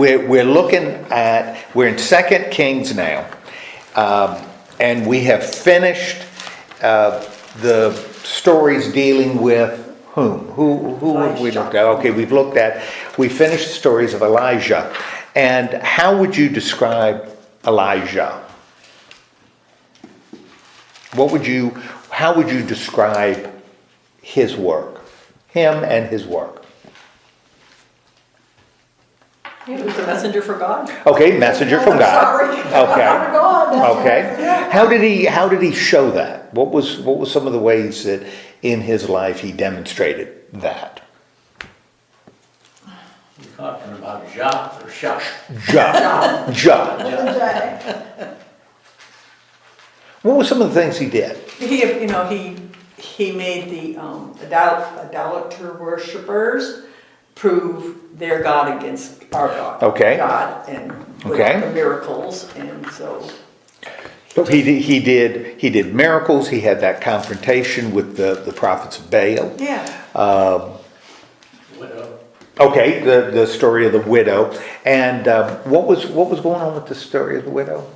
We're in 2 Kings now, and we have finished the stories dealing with whom? Who have we looked at? Okay, we finished the stories of Elijah. And how would you describe Elijah? How would you describe his work? Him and his work? He was a messenger for God. Okay, messenger from God. Sorry. Okay. God. Okay. How did he show that? What was some of the ways that in his life he demonstrated that? You're talking about Jah or Shah? Jah. What were some of the things he did? He made the idolater worshippers prove their God against our God. Okay. God and with the miracles, and so. He did miracles. He had that confrontation with the prophets of Baal. Yeah. Widow. Okay, the story of the widow, and what was going on with the story of the widow?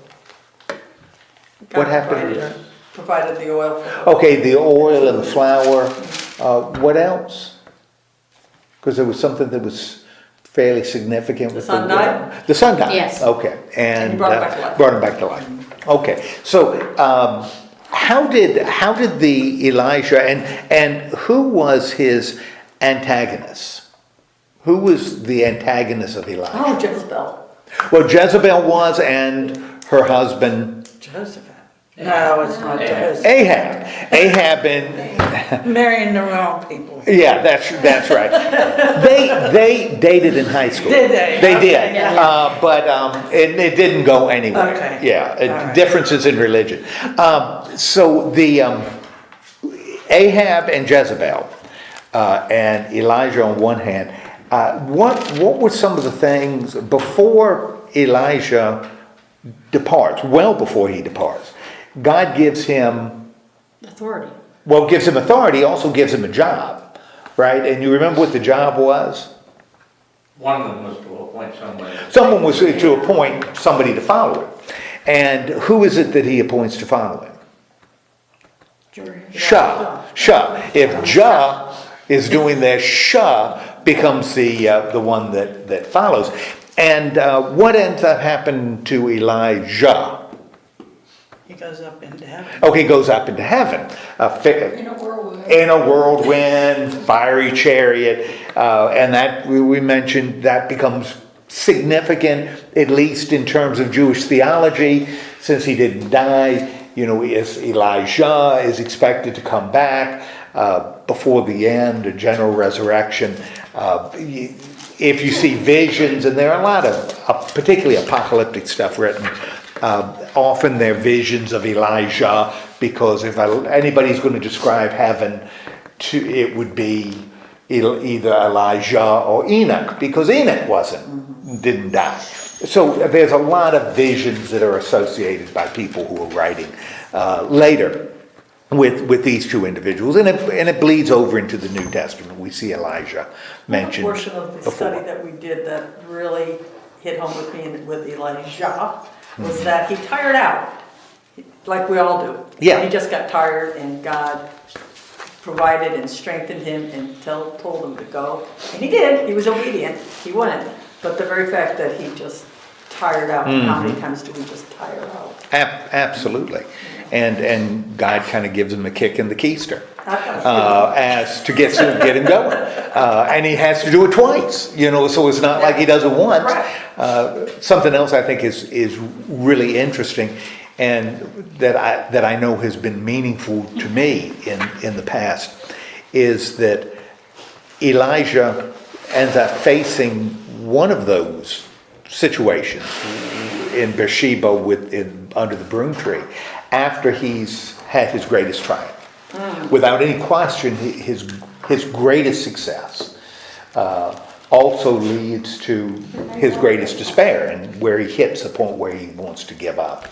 God what happened? Provided the oil. Okay, the oil and the flour. What else? Because there was something that was fairly significant. The son died? The son died. Yes. Okay, and brought him back to life. Okay, so how did the Elijah and who was his antagonist? Who was the antagonist of Elijah? Oh, Jezebel. Well, Jezebel was, and her husband Joseph. No, it's not Joseph. Ahab and Marrying the wrong people. yeah, that's right. They dated in high school. Did they? They Okay, did, yeah. but it didn't go anywhere. Okay. Yeah, All right. differences in religion. So the Ahab and Jezebel and Elijah on one hand. What were some of the things before Elijah departs? Well, before he departs, God gives him Authority. Well, gives him authority, also gives him a job, right? And you remember what the job was? One of them was to appoint somebody. Someone was to appoint somebody to follow him. And who is it that he appoints to follow him? Shah. If Jah is doing that, Shah becomes the one that follows. And what ends up happening to Elijah? He goes up into heaven. Okay, goes up into heaven. In a whirlwind. In a whirlwind, fiery chariot, and that we mentioned that becomes significant, at least in terms of Jewish theology, since he didn't die. Elijah is expected to come back before the end, a general resurrection. If you see visions, and there are a lot of particularly apocalyptic stuff written, often they're visions of Elijah, because if anybody's going to describe heaven, it would be either Elijah or Enoch, because Enoch didn't die. So there's a lot of visions that are associated by people who are writing later with these two individuals, and it bleeds over into the New Testament. We see Elijah mentioned. One portion of the study that we did that really hit home with me with Elijah was that he tired out, like we all do. Yeah. He just got tired, and God provided and strengthened him and told him to go. And he did. He was obedient. He went. But the very fact that he just tired out, how many times do we just tire out? Absolutely. And God kind of gives him a kick in the keister as to get him going, and he has to do it twice. So it's not like he does it once. Something else I think is really interesting, and that I know has been meaningful to me in the past, is that Elijah ends up facing one of those situations in Beersheba under the broom tree, after he's had his greatest triumph. Without any question, his greatest success also leads to his greatest despair, and where he hits the point where he wants to give up.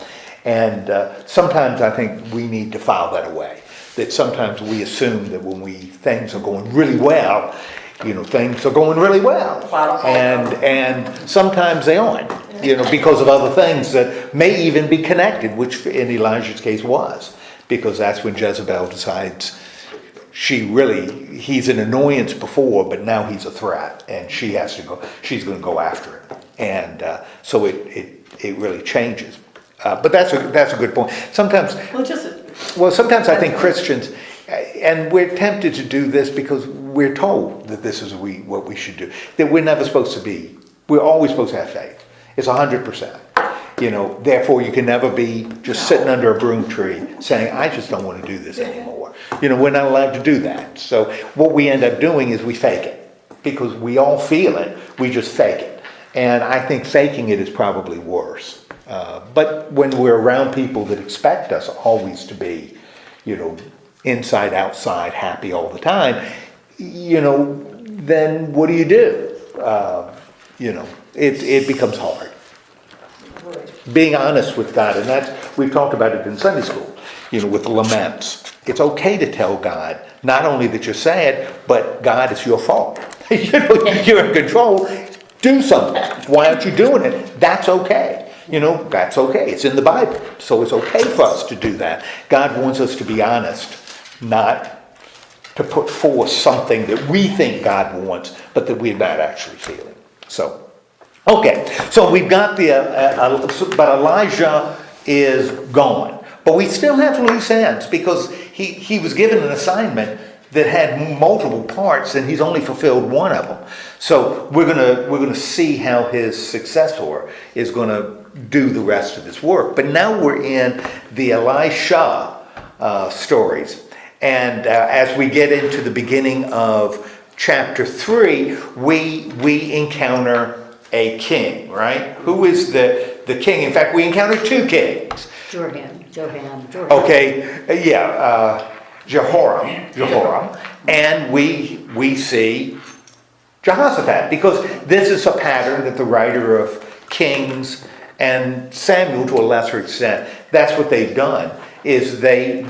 And sometimes I think we need to file that away. That sometimes we assume that when things are going really well, things are going really well. And sometimes they aren't, because of other things that may even be connected, which in Elijah's case was, because that's when Jezebel decides he's an annoyance before, but now he's a threat, and she's going to go after him. And so it really changes. But that's a good point. Sometimes I think Christians, and we're tempted to do this because we're told that this is what we should do, that we're never supposed to be. We're always supposed to have faith. It's 100%. Therefore you can never be just sitting under a broom tree saying, I just don't want to do this anymore. We're not allowed to do that. So what we end up doing is we fake it, because we all feel it. We just fake it. And I think faking it is probably worse. But when we're around people that expect us always to be, inside, outside, happy all the time, then what do you do? It becomes hard. Being honest with God, and we've talked about it in Sunday school, with laments. It's okay to tell God, not only that you're sad, but God, it's your fault. You're in control. Do something. Why aren't you doing it? That's okay. That's okay. It's in the Bible. So it's okay for us to do that. God wants us to be honest, not to put forth something that we think God wants, but that we're not actually feeling. So, okay. So we've got but Elijah is gone. But we still have loose ends, because he was given an assignment that had multiple parts, and he's only fulfilled one of them. So we're gonna see how his successor is gonna do the rest of his work. But now we're in the Elisha stories, and as we get into the beginning of chapter 3, we encounter a king, right? Who is the king? In fact, we encounter two kings. Joram. Okay, Jehoram, and we see Jehoshaphat, because this is a pattern that the writer of Kings and Samuel, to a lesser extent, that's what they've done, is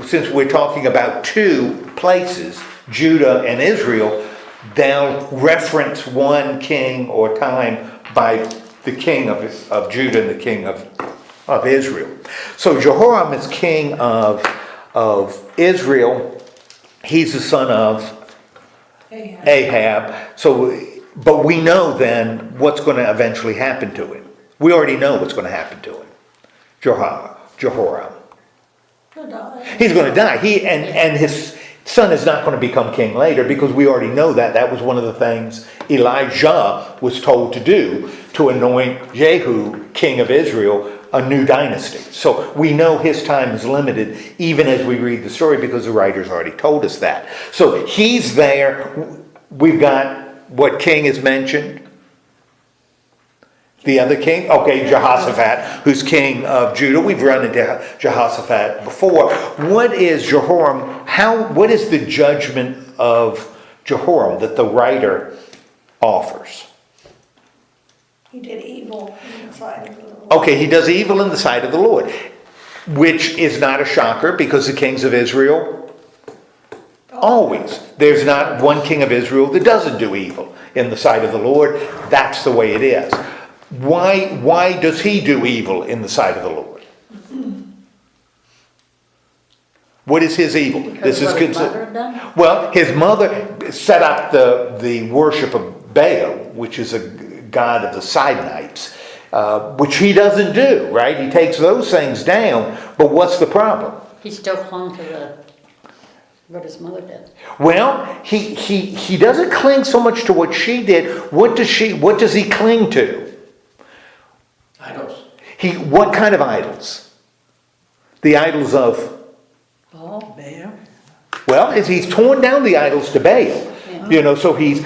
since we're talking about two places, Judah and Israel, they'll reference one king or time by the king of Judah and the king of Israel. So Jehoram is king of Israel. He's the son of Ahab. But we know then what's going to eventually happen to him. We already know what's going to happen to him. Jehoram. He's going to die. And his son is not going to become king later, because we already know that. That was one of the things Elijah was told to do, to anoint Jehu, king of Israel, a new dynasty. So we know his time is limited, even as we read the story, because the writers already told us that. So he's there. We've got what king is mentioned? The other king? Okay, Jehoshaphat, who's king of Judah. We've run into Jehoshaphat before. What is Jehoram? What is the judgment of Jehoram that the writer offers? He did evil in the sight of the Lord. Okay, he does evil in the sight of the Lord, which is not a shocker, because the kings of Israel always. There's not one king of Israel that doesn't do evil in the sight of the Lord. That's the way it is. Why does he do evil in the sight of the Lord? What is his evil? Because his mother had done? Well, his mother set up the worship of Baal, which is a god of the Sidonites, which he doesn't do, right? He takes those things down, but what's the problem? He still clung to what his mother did. Well, he doesn't cling so much to what she did. What does he cling to? Idols. What kind of idols? The idols of? Baal. Well, he's torn down the idols to Baal. Yeah. So he's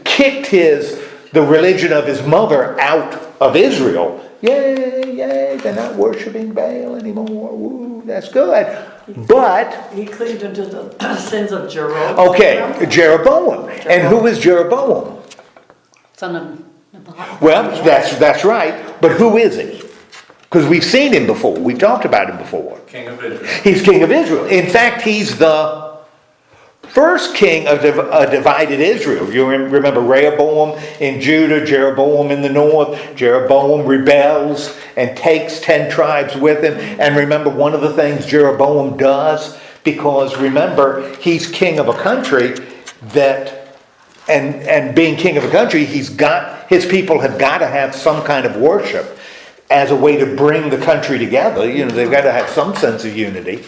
kicked the religion of his mother out of Israel. Yay, they're not worshiping Baal anymore. Woo, that's good. But he cleaved into the sins of Jeroboam. Okay, Jeroboam. And who is Jeroboam? Son of Nebuchadnezzar. Well, that's right. But who is he? Because we've seen him before. We've talked about him before. King of Israel. He's king of Israel. In fact, he's the first king of a divided Israel. You remember Rehoboam in Judah, Jeroboam in the north. Jeroboam rebels and takes 10 tribes with him. And remember, one of the things Jeroboam does, because remember, he's king of a country that, and being king of a country, his people have got to have some kind of worship as a way to bring the country together. You know, they've got to have some sense of unity.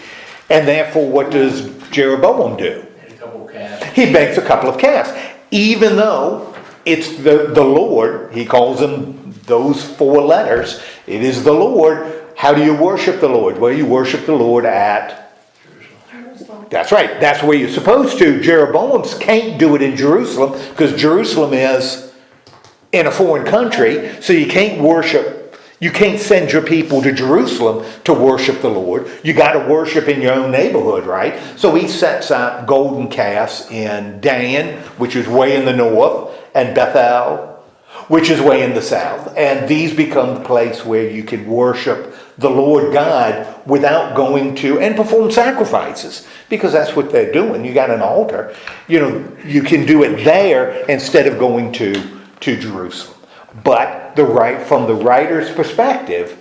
And therefore, what does Jeroboam do? And a couple of calves. He makes a couple of calves. Even though it's the Lord, he calls them those 4 letters. It is the Lord. How do you worship the Lord? Well, you worship the Lord at... That's right. That's where you're supposed to. Jeroboam can't do it in Jerusalem because Jerusalem is in a foreign country. So you can't worship. You can't send your people to Jerusalem to worship the Lord. You got to worship in your own neighborhood, right? So he sets up golden calves in Dan, which is way in the north, and Bethel, which is way in the south. And these become the place where you can worship the Lord God without going to and perform sacrifices, because that's what they're doing. You got an altar. You know, you can do it there instead of going to Jerusalem. But from the writer's perspective,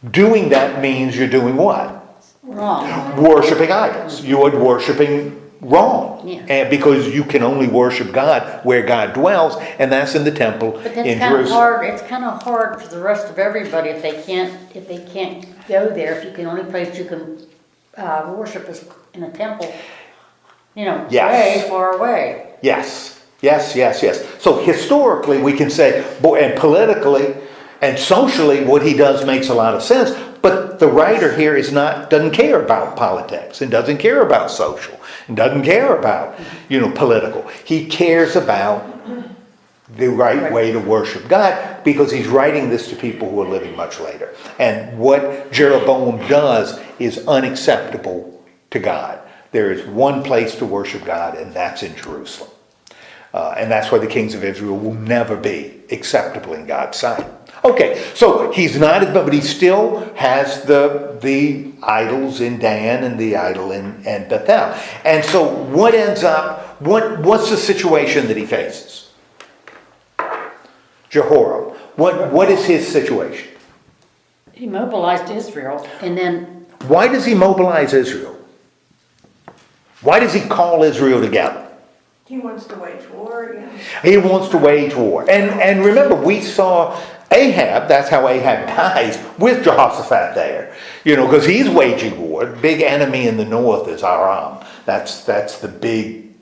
doing that means you're doing what? Wrong. Worshiping idols. You are worshiping wrong. Yeah. And because you can only worship God where God dwells, and that's in the temple But that's in kind of Jerusalem. hard, it's kind of hard for the rest of everybody if they can't go there, if the only place you can worship is in a temple, you know, Yes. way far away. Yes. So historically we can say, and politically and socially, what he does makes a lot of sense. But the writer here doesn't care about politics and doesn't care about social and doesn't care about, political. He cares about the right way to worship God, because he's writing this to people who are living much later. And what Jeroboam does is unacceptable to God. There is one place to worship God, and that's in Jerusalem. And that's why the kings of Israel will never be acceptable in God's sight. Okay, so he's not, but he still has the idols in Dan and the idol in Bethel. And so what's the situation that he faces? Jehoram. What is his situation? He mobilized Israel, and then Why does he mobilize Israel? Why does he call Israel together? He wants to wage war again. He wants to wage war. And remember, we saw Ahab, that's how Ahab dies, with Jehoshaphat there. Because he's waging war. The big enemy in the north is Aram. That's the big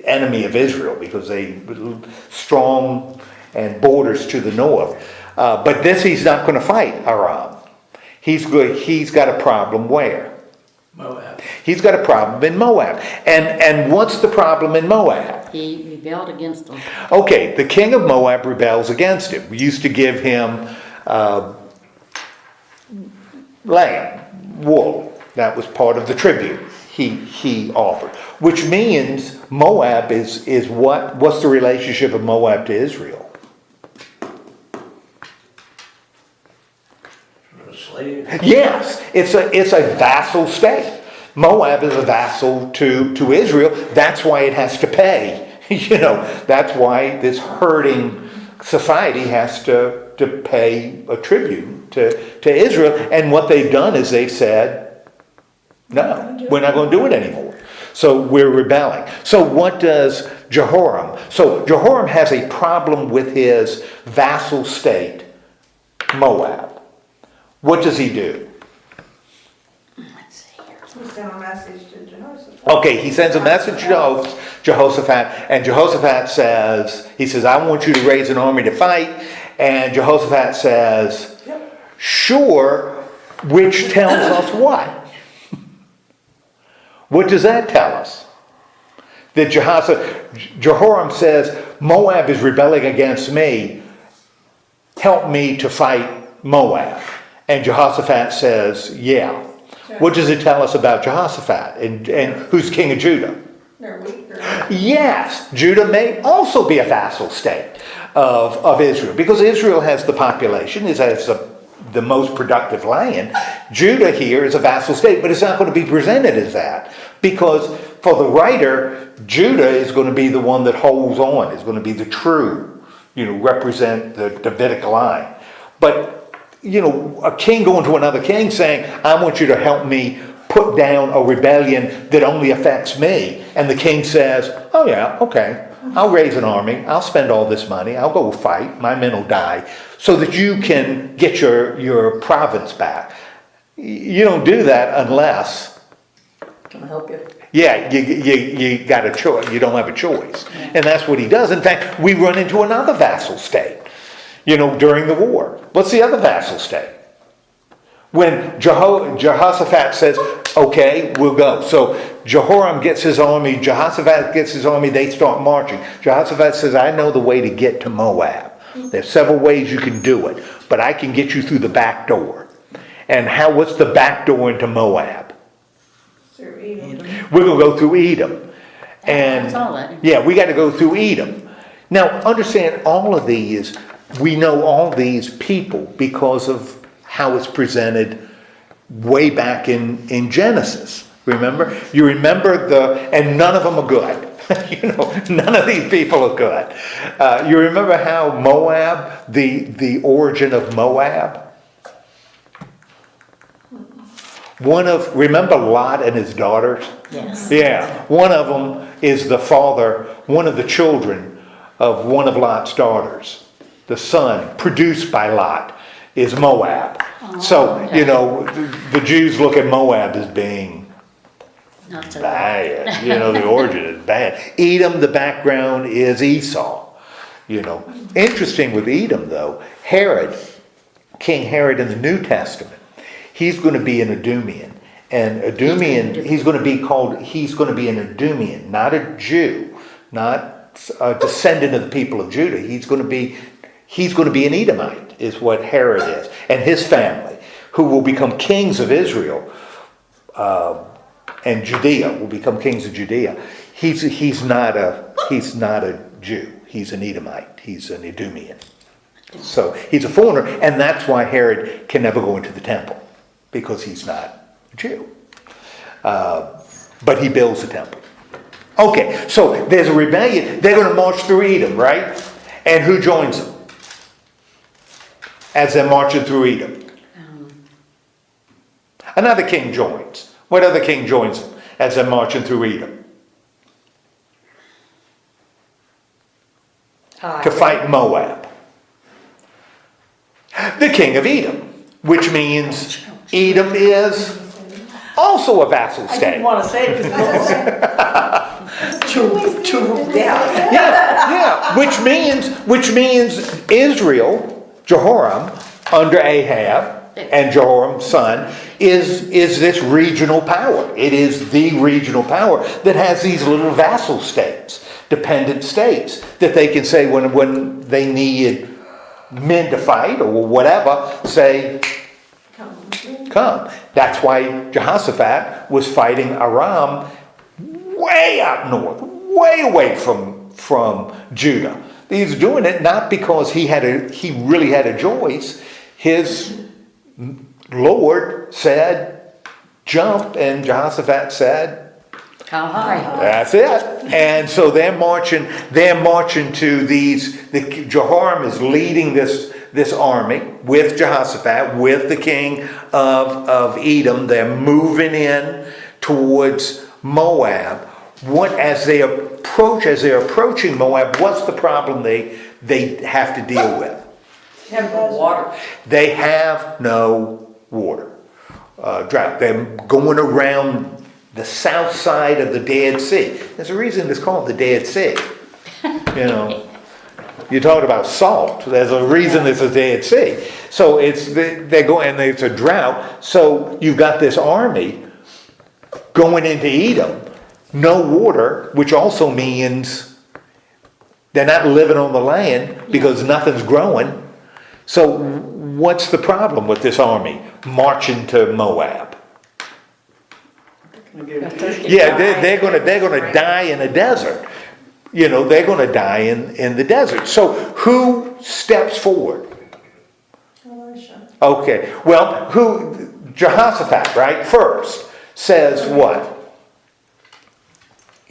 enemy of Israel, because they strong and borders to the north. But he's not going to fight Aram. He's got a problem where? Moab. He's got a problem in Moab. And what's the problem in Moab? he rebelled against them. Okay, the king of Moab rebels against him. We used to give him lamb, wool. That was part of the tribute he offered. Which means Moab is what? What's the relationship of Moab to Israel? Slave. Yes, it's a vassal state. Moab is a vassal to Israel. That's why it has to pay. That's why this herding society has to pay a tribute to Israel. And what they've done is they've said, no, we're not going to do it anymore. So we're rebelling. So what does Jehoram? So Jehoram has a problem with his vassal state, Moab. What does he do? Let's see here. He sent a message to Jehoshaphat. Okay, he sends a message to Jehoshaphat, and Jehoshaphat says, I want you to raise an army to fight. And Jehoshaphat says, Yep. sure, which tells us what? What does that tell us? That Jehoram says, Moab is rebelling against me. Help me to fight Moab. And Jehoshaphat says, yeah. What does it tell us about Jehoshaphat? And who's king of Judah? They're weaker. Yes, Judah may also be a vassal state of Israel, because Israel has the population, it has the most productive land. Judah here is a vassal state, but it's not going to be presented as that. Because for the writer, Judah is going to be the one that holds on, is going to be the true, represent the Davidic line. But, a king going to another king saying, I want you to help me put down a rebellion that only affects me. And the king says, oh yeah, okay, I'll raise an army, I'll spend all this money, I'll go fight, my men will die, so that you can get your province back. You don't do that unless, Can I help you? yeah, you got a choice, you don't have a choice. And that's what he does. In fact, we run into another vassal state, during the war. What's the other vassal state? When Jehoshaphat says, okay, we'll go. So Jehoram gets his army, Jehoshaphat gets his army, they start marching. Jehoshaphat says, I know the way to get to Moab. There's several ways you can do it, but I can get you through the back door. And what's the back door into Moab? Through Edom. We're going to go through Edom. And That's all that. yeah, we got to go through Edom. Now, understand all of these, we know all these people because of how it's presented way back in Genesis. Remember? You remember and none of them are good. None of these people are good. You remember how Moab, the origin of Moab? Remember Lot and his daughters? Yes. Yeah, one of them is the father, one of the children of one of Lot's daughters. The son produced by Lot is Moab. So, okay. The Jews look at Moab as being Not so bad. The origin is bad. Edom, the background is Esau. Interesting with Edom though, King Herod in the New Testament, he's going to be an Edomian. And he's going to be an Edomian, not a Jew, not a descendant of the people of Judah. He's going to be an Edomite, is what Herod is. And his family, who will become kings of Israel, and Judea, will become kings of Judea. He's not a Jew. He's an Edomite. He's an Edomian. So he's a foreigner, and that's why Herod can never go into the temple, because he's not a Jew. But he builds the temple. Okay, so there's a rebellion. They're going to march through Edom, right? And who joins them as they're marching through Edom? Another king joins. What other king joins them as they're marching through Edom? To fight Moab. The king of Edom, which means Edom is also a vassal I didn't state. want to say it because yeah. Yeah, which means Israel, Jehoram, under Ahab, and Jehoram's son, is this regional power. It is the regional power that has these little vassal states, dependent states, that they can say when they need men to fight or whatever, say, come. That's why Jehoshaphat was fighting Aram way up north, way away from Judah. He's doing it not because he really had a choice. His Lord said, jump, and Jehoshaphat said, How high? that's it. And so they're marching to Jehoram is leading this army with Jehoshaphat, with the king of Edom. They're moving in towards Moab. As they're approaching Moab, what's the problem they have to deal with? Have water. They have no water. Drought. They're going around the south side of the Dead Sea. There's a reason it's called the Dead Sea. You talked about salt. There's a reason it's a Dead Sea. So they're going, and it's a drought. So you've got this army going into Edom, no water, which also means they're not living on the land because nothing's growing. So what's the problem with this army marching to Moab? Yeah, they're going to die in a desert. They're going to die in the desert. So who steps forward? Elisha. Okay, well, Jehoshaphat, right, first says what?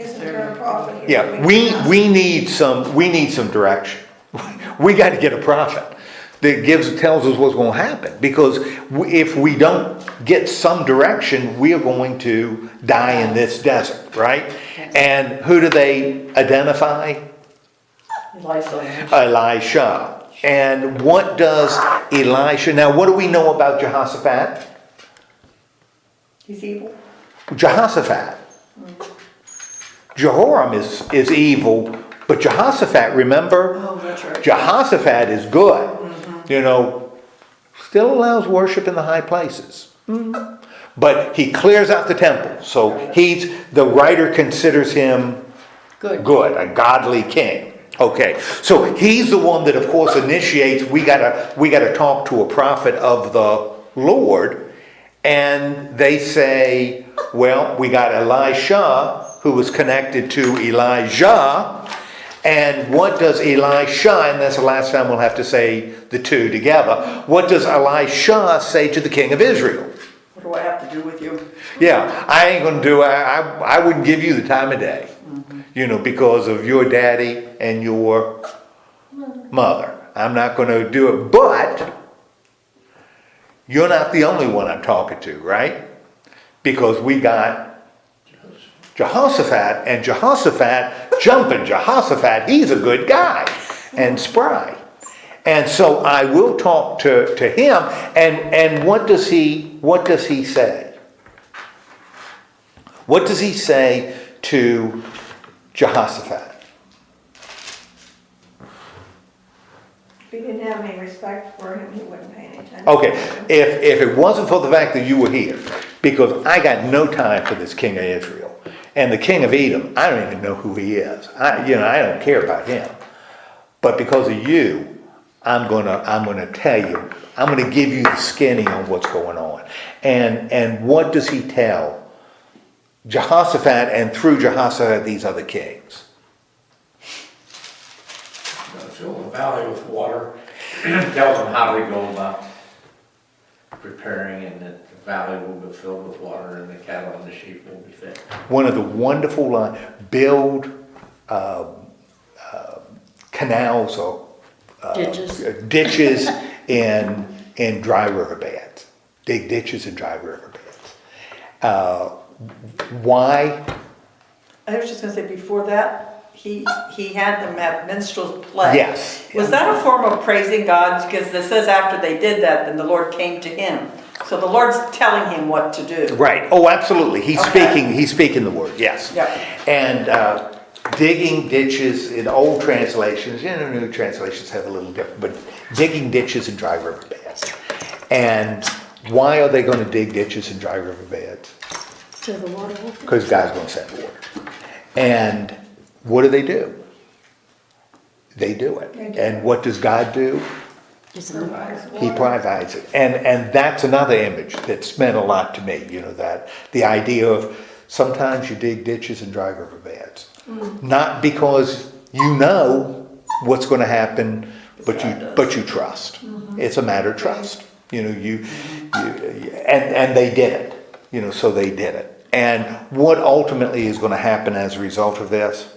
Isn't there a prophet here? Yeah, we need some direction. We got to get a prophet that tells us what's going to happen, because if we don't get some direction, we are going to die in this desert, right? And who do they identify? Elisha. And what does Elisha? Now, what do we know about Jehoshaphat? He's evil. Jehoshaphat. Jehoram is evil, but Jehoshaphat, remember? Oh, that's right. Jehoshaphat is good. You know, still allows worship in the high places. But he clears out the temple. So the writer considers him good, a godly king. Okay, so he's the one that, of course, initiates. We gotta talk to a prophet of the Lord, and they say, well, we got Elisha, who was connected to Elijah. And what does Elisha, and that's the last time we'll have to say the two together, what does Elisha say to the king of Israel? What do I have to do with you? Yeah, I ain't going to do it. I wouldn't give you the time of day, because of your daddy and your mother. I'm not going to do it, but you're not the only one I'm talking to, right? Because we got Jehoshaphat, and Jehoshaphat, he's a good guy and spry. And so I will talk to him, and what does he say? What does he say to Jehoshaphat? If he didn't have any respect for him, he wouldn't pay any attention. Okay, if it wasn't for the fact that you were here, because I got no time for this king of Israel. And the king of Edom, I don't even know who he is. I don't care about him. But because of you, I'm gonna tell you. I'm gonna give you the skinny on what's going on. And what does he tell Jehoshaphat, and through Jehoshaphat these other kings? Fill the valley with water. Tells them how to go about preparing, and that the valley will be filled with water, and the cattle and the sheep will be fed. One of the wonderful lines: build canals or ditches in dry riverbeds. Dig ditches in dry riverbeds. Why? I was just gonna say, before that, he had them have minstrels play. Yes. Was that a form of praising God? Because it says after they did that, then the Lord came to him. So the Lord's telling him what to do. Right. Oh, absolutely. He's Okay. speaking the word. Yes. Yep. And digging ditches in old translations, new translations have a little different, but digging ditches in dry riverbeds. And why are they going to dig ditches in dry riverbeds? So the water will. Because God's going to send water. And what do? They do it. And what does God do? He provides it. And that's another image that's meant a lot to me, that the idea of sometimes you dig ditches in dry riverbeds. Not because you know what's going to happen, but you trust. It's a matter of trust. And they did it. So they did it. And what ultimately is going to happen as a result of this?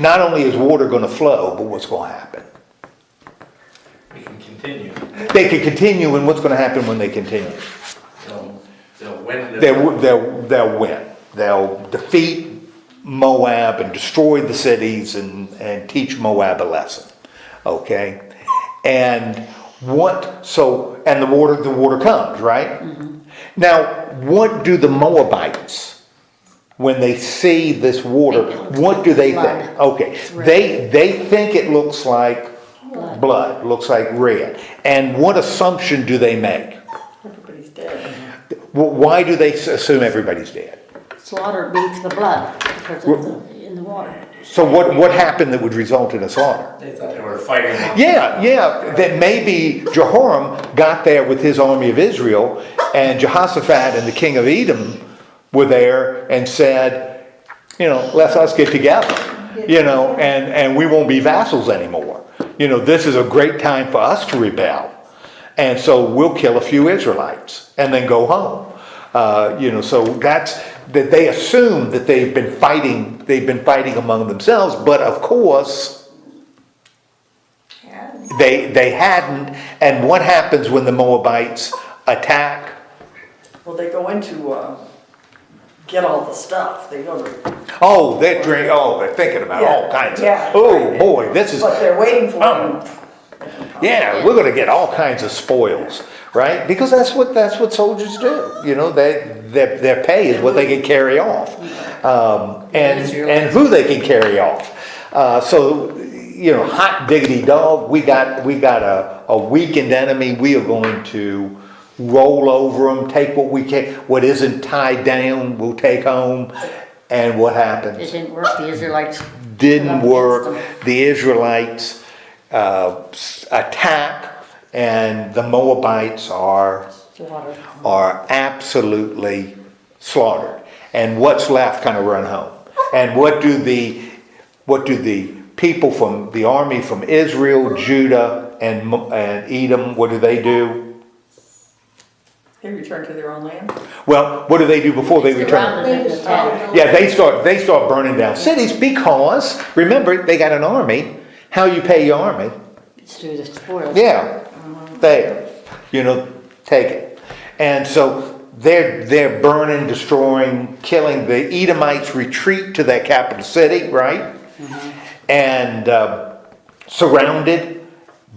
Not only is water going to flow, but what's going to happen? We can continue. They can continue, and what's going to happen when they continue? They'll win. They'll win. They'll defeat Moab and destroy the cities and teach Moab a lesson. Okay? And the water comes, right? Now, what do the Moabites, when they see this water, what do they think? Okay, they think it looks like blood, looks like red. And what assumption do they make? Everybody's dead. Why do they assume everybody's dead? Slaughter beats the blood because of in the water. So what happened that would result in a slaughter? They thought they were fighting. Yeah, that maybe Jehoram got there with his army of Israel, and Jehoshaphat and the king of Edom were there and said, let's us get together, and we won't be vassals anymore. This is a great time for us to rebel. And so we'll kill a few Israelites and then go home. So that they assume that they've been fighting among themselves, but of course, Yeah. they hadn't. And what happens when the Moabites attack? Well, they go into, get all the stuff. They go to, Oh, they're thinking about all kinds of, Yeah. oh boy, this is, but they're waiting for them. yeah, we're gonna get all kinds of spoils, right? Because that's what soldiers do, you know, their pay is what they can carry off. And who they can carry off. So, you know, hot diggity dog, we got a weakened enemy, we are going to roll over them, take what we can, what isn't tied down, we'll take home. And what happens? It didn't work, the Israelites. Didn't work. Against them. The Israelites attack, and the Moabites are absolutely slaughtered. And what's left kind of run home. And what do the people from the army from Israel, Judah, and Edom, what do? They return to their own land. Well, what do they do before they return? Surrounded in the tent. Yeah, they start burning down cities because, remember, they got an army. How you pay your army? It's through the spoils. Yeah, there. You know, take it. And so they're burning, destroying, killing. The Edomites retreat to their capital city, right? And surrounded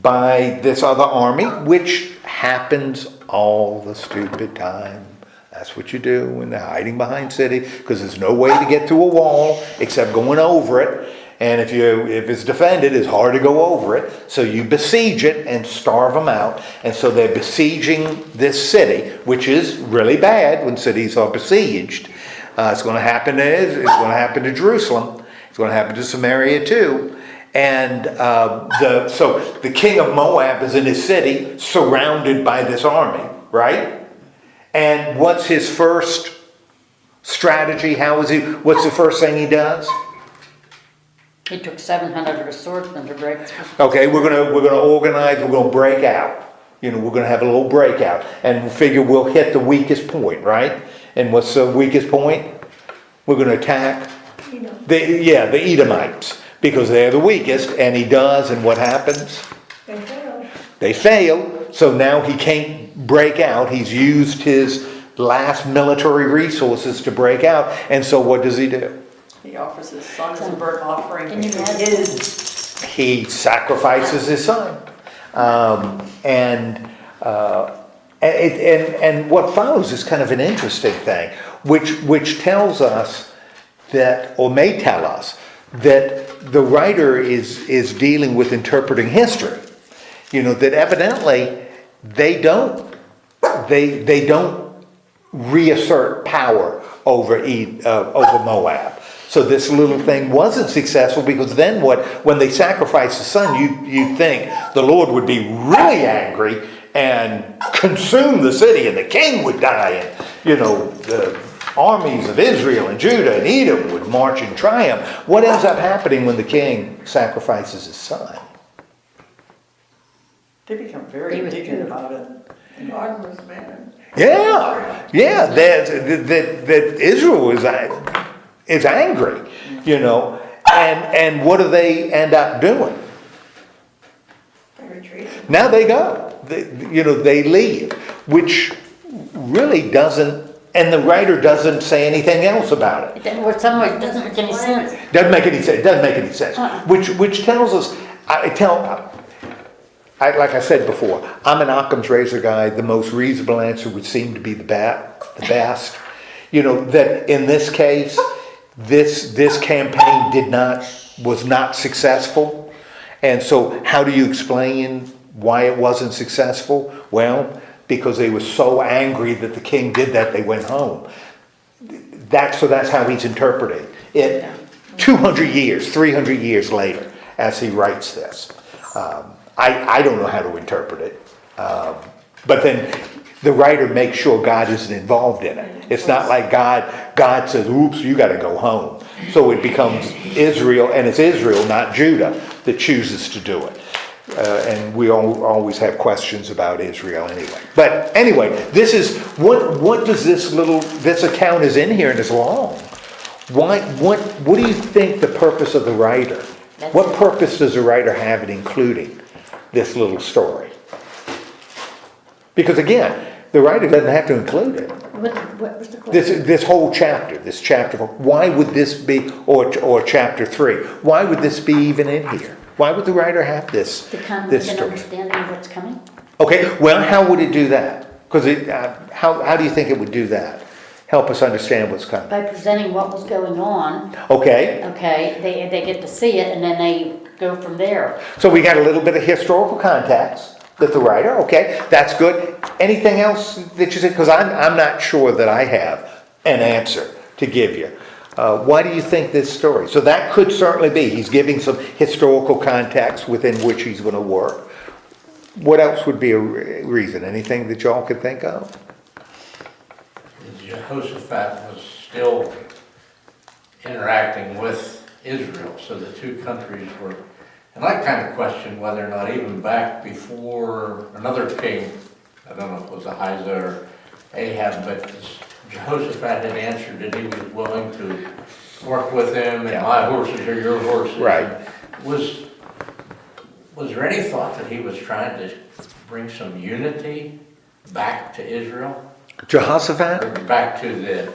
by this other army, which happens all the stupid time. That's what you do when they're hiding behind city, because there's no way to get through a wall except going over it. And if it's defended, it's hard to go over it. So you besiege it and starve them out. And so they're besieging this city, which is really bad when cities are besieged. It's going to happen to Jerusalem. It's going to happen to Samaria too. And so the king of Moab is in his city, surrounded by this army, right? And what's his first strategy? What's the first thing he does? He took 700 of his swordsmen to break through. Okay, we're gonna organize. We're gonna break out. You know, we're gonna have a little breakout, and we figure we'll hit the weakest point, right? And what's the weakest point? We're gonna attack the Edomites, because they're the weakest. And he does, and what happens? They failed. They fail. So now he can't break out. He's used his last military resources to break out. And so what does he do? He offers his son as a burnt offering. Can you because imagine? He sacrifices his son. And what follows is kind of an interesting thing, which tells us that, or may tell us, that the writer is dealing with interpreting history. You know, that evidently they don't reassert power over Moab. So this little thing wasn't successful, because then when they sacrificed the son, you'd think the Lord would be really angry and consume the city, and the king would die, and you know the armies of Israel and Judah and Edom would march in triumph. What ends up happening when the king sacrifices his son? They become very indignant about it. God was mad. Yeah, that Israel is angry, you know, and what do they end up doing? They retreated. Now they go, they leave, which really doesn't, and the writer doesn't say anything else about it. Or some way, it doesn't make any sense. Doesn't make any sense. Which tells us, like I said before, I'm an Occam's razor guy. The most reasonable answer would seem to be the best. You know, that in this case, this campaign was not successful. And so how do you explain why it wasn't successful? Well, because they were so angry that the king did that, they went home. That's how he's interpreting it 200 years, 300 years later, as he writes this. I don't know how to interpret it. But then the writer makes sure God isn't involved in it. It's not like God says, oops, you got to go home. So it becomes Israel, and it's Israel, not Judah, that chooses to do it. And we always have questions about Israel anyway. But anyway, this is, what does this account is in here and is long. What do you think the purpose of the writer? What purpose does the writer have in including this little story? Because again, the writer doesn't have to include it. What was the question? This whole chapter, why would this be, or chapter 3, why would this be even in here? Why would the writer have this To come this with an story? understanding of what's coming? Okay, well, how would it do that? Because how do you think it would do that? Help us understand what's coming. By presenting what was going on, Okay, okay, they get to see it and then they go from there. so we got a little bit of historical context with the writer, okay, that's good. Anything else that you said? Because I'm not sure that I have an answer to give you. Why do you think this story? So that could certainly be, he's giving some historical context within which he's going to work. What else would be a reason? Anything that y'all could think of? Jehoshaphat was still interacting with Israel, so the two countries were, and I kind of question whether or not even back before another king, I don't know if it was Ahijah or Ahab, but Jehoshaphat had answered that he was willing to work with him, and my horses are your horses. Right. Was there any thought that he was trying to bring some unity back to Israel? Jehoshaphat? Or back to the,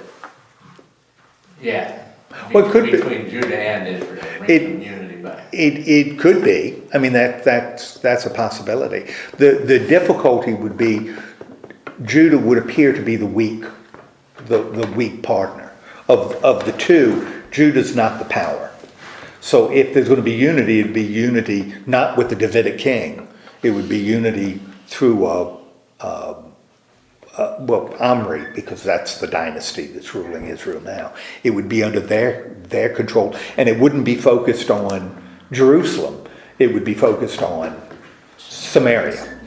Well, it could be. between Judah and Israel, bring some unity back. It could be. I mean, that's a possibility. The difficulty would be Judah would appear to be the weak partner. Of the two, Judah's not the power. So if there's going to be unity, it'd be unity not with the Davidic king. It would be unity through Omri, because that's the dynasty that's ruling Israel now. It would be under their control, and it wouldn't be focused on Jerusalem. It would be focused on Samaria,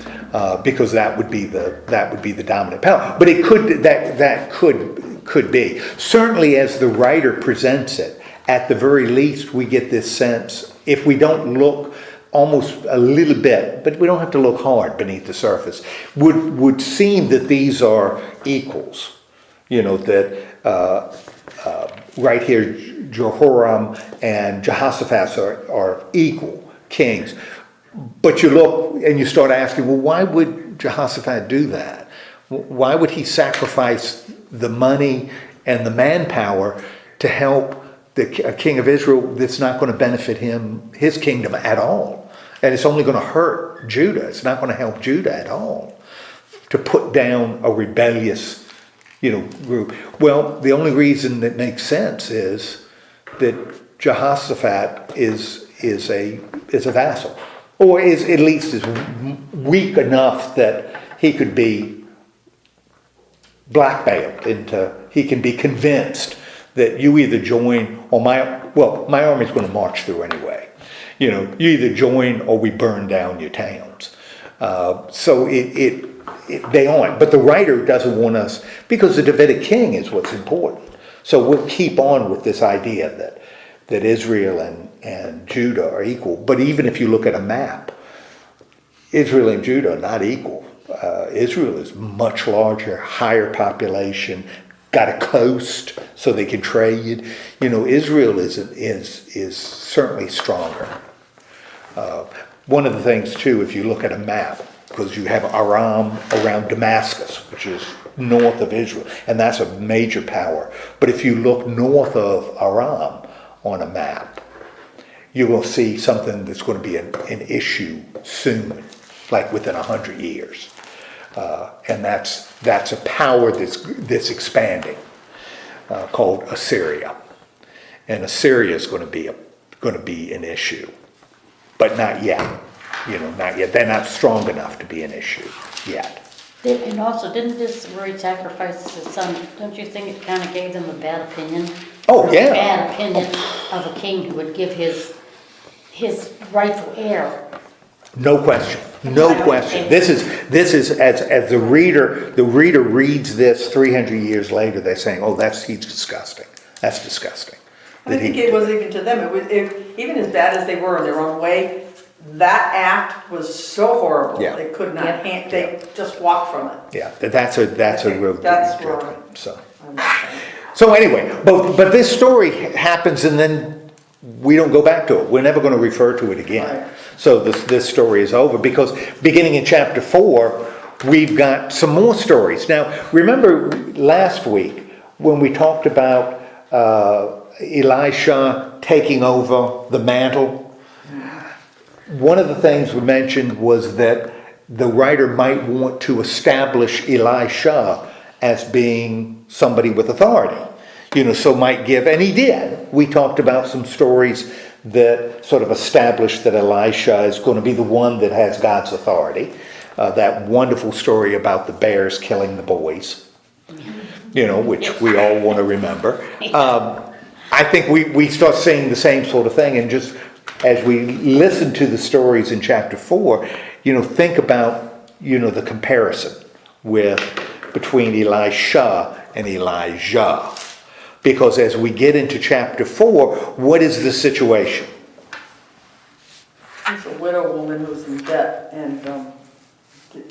because that would be the dominant power. But it could be. Certainly, as the writer presents it, at the very least, we get this sense, if we don't look almost a little bit, but we don't have to look hard beneath the surface, would seem that these are equals. You know, that right here, Jehoram and Jehoshaphat are equal kings. But you look and you start asking, well, why would Jehoshaphat do that? Why would he sacrifice the money and the manpower to help a king of Israel that's not going to benefit his kingdom at all? And it's only going to hurt Judah. It's not going to help Judah at all to put down a rebellious, group. Well, the only reason that makes sense is that Jehoshaphat is a vassal, or is at least is weak enough that he could be blackmailed into. He can be convinced that you either join or my army's going to march through anyway. You either join or we burn down your towns. So they aren't. But the writer doesn't want us, because the Davidic king is what's important. So we'll keep on with this idea that Israel and Judah are equal. But even if you look at a map, Israel and Judah are not equal. Israel is much larger, higher population, got a coast so they can trade. Israel is certainly stronger. One of the things too, if you look at a map, because you have Aram around Damascus, which is north of Israel, and that's a major power. But if you look north of Aram on a map, you will see something that's going to be an issue soon, like within 100 years. And that's a power that's expanding, called Assyria, and Assyria is going to be an issue, but not yet. Not yet. They're not strong enough to be an issue yet. And also, didn't this where he sacrificed his son? Don't you think it kind of gave them a bad opinion? Oh yeah. A bad opinion of a king who would give his rightful heir. No question. No question. This is as the reader reads this 300 years later, they're saying, "Oh, he's disgusting. That's disgusting." I think it was even to them. It was even as bad as they were in their own way. that act was so horrible. Yeah. They could not, Yeah. they just walked from it. Yeah, that's a real. That's judgment, wrong. So anyway, but this story happens and then we don't go back to it. We're never going to refer to it again. Right. So this story is over because beginning in chapter 4, we've got some more stories. Now, remember last week when we talked about Elisha taking over the mantle? One of the things we mentioned was that the writer might want to establish Elisha as being somebody with authority. So might give, and he did. We talked about some stories that sort of established that Elisha is going to be the one that has God's authority. That wonderful story about the bears killing the boys, which we all want to remember. I think we start seeing the same sort of thing, and just as we listen to the stories in chapter 4, think about, the comparison between Elisha and Elijah. Because as we get into chapter 4, what is the situation? There's a widow woman who's in debt, and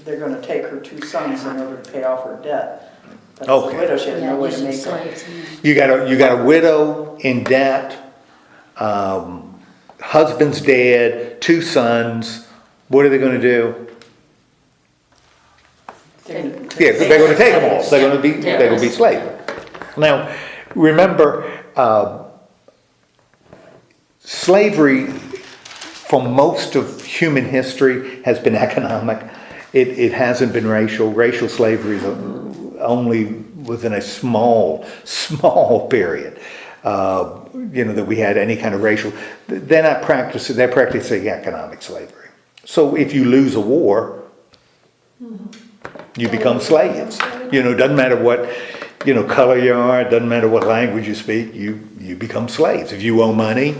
they're going to take her 2 sons in order to pay off her debt. But as Okay. a widow, she has Yeah, no way to using make it. slaves. You got a widow in debt, husband's dead, 2 sons. What are they going to do? They're gonna Yeah, they're going to take them all. They're going to be slaves. Now, remember, slavery for most of human history has been economic. It hasn't been racial. Racial slavery is only within a small period. That we had any kind of racial. They're practicing economic slavery. So if you lose a war, you become slaves. Doesn't matter what, color you are, it doesn't matter what language you speak, you become slaves. If you owe money,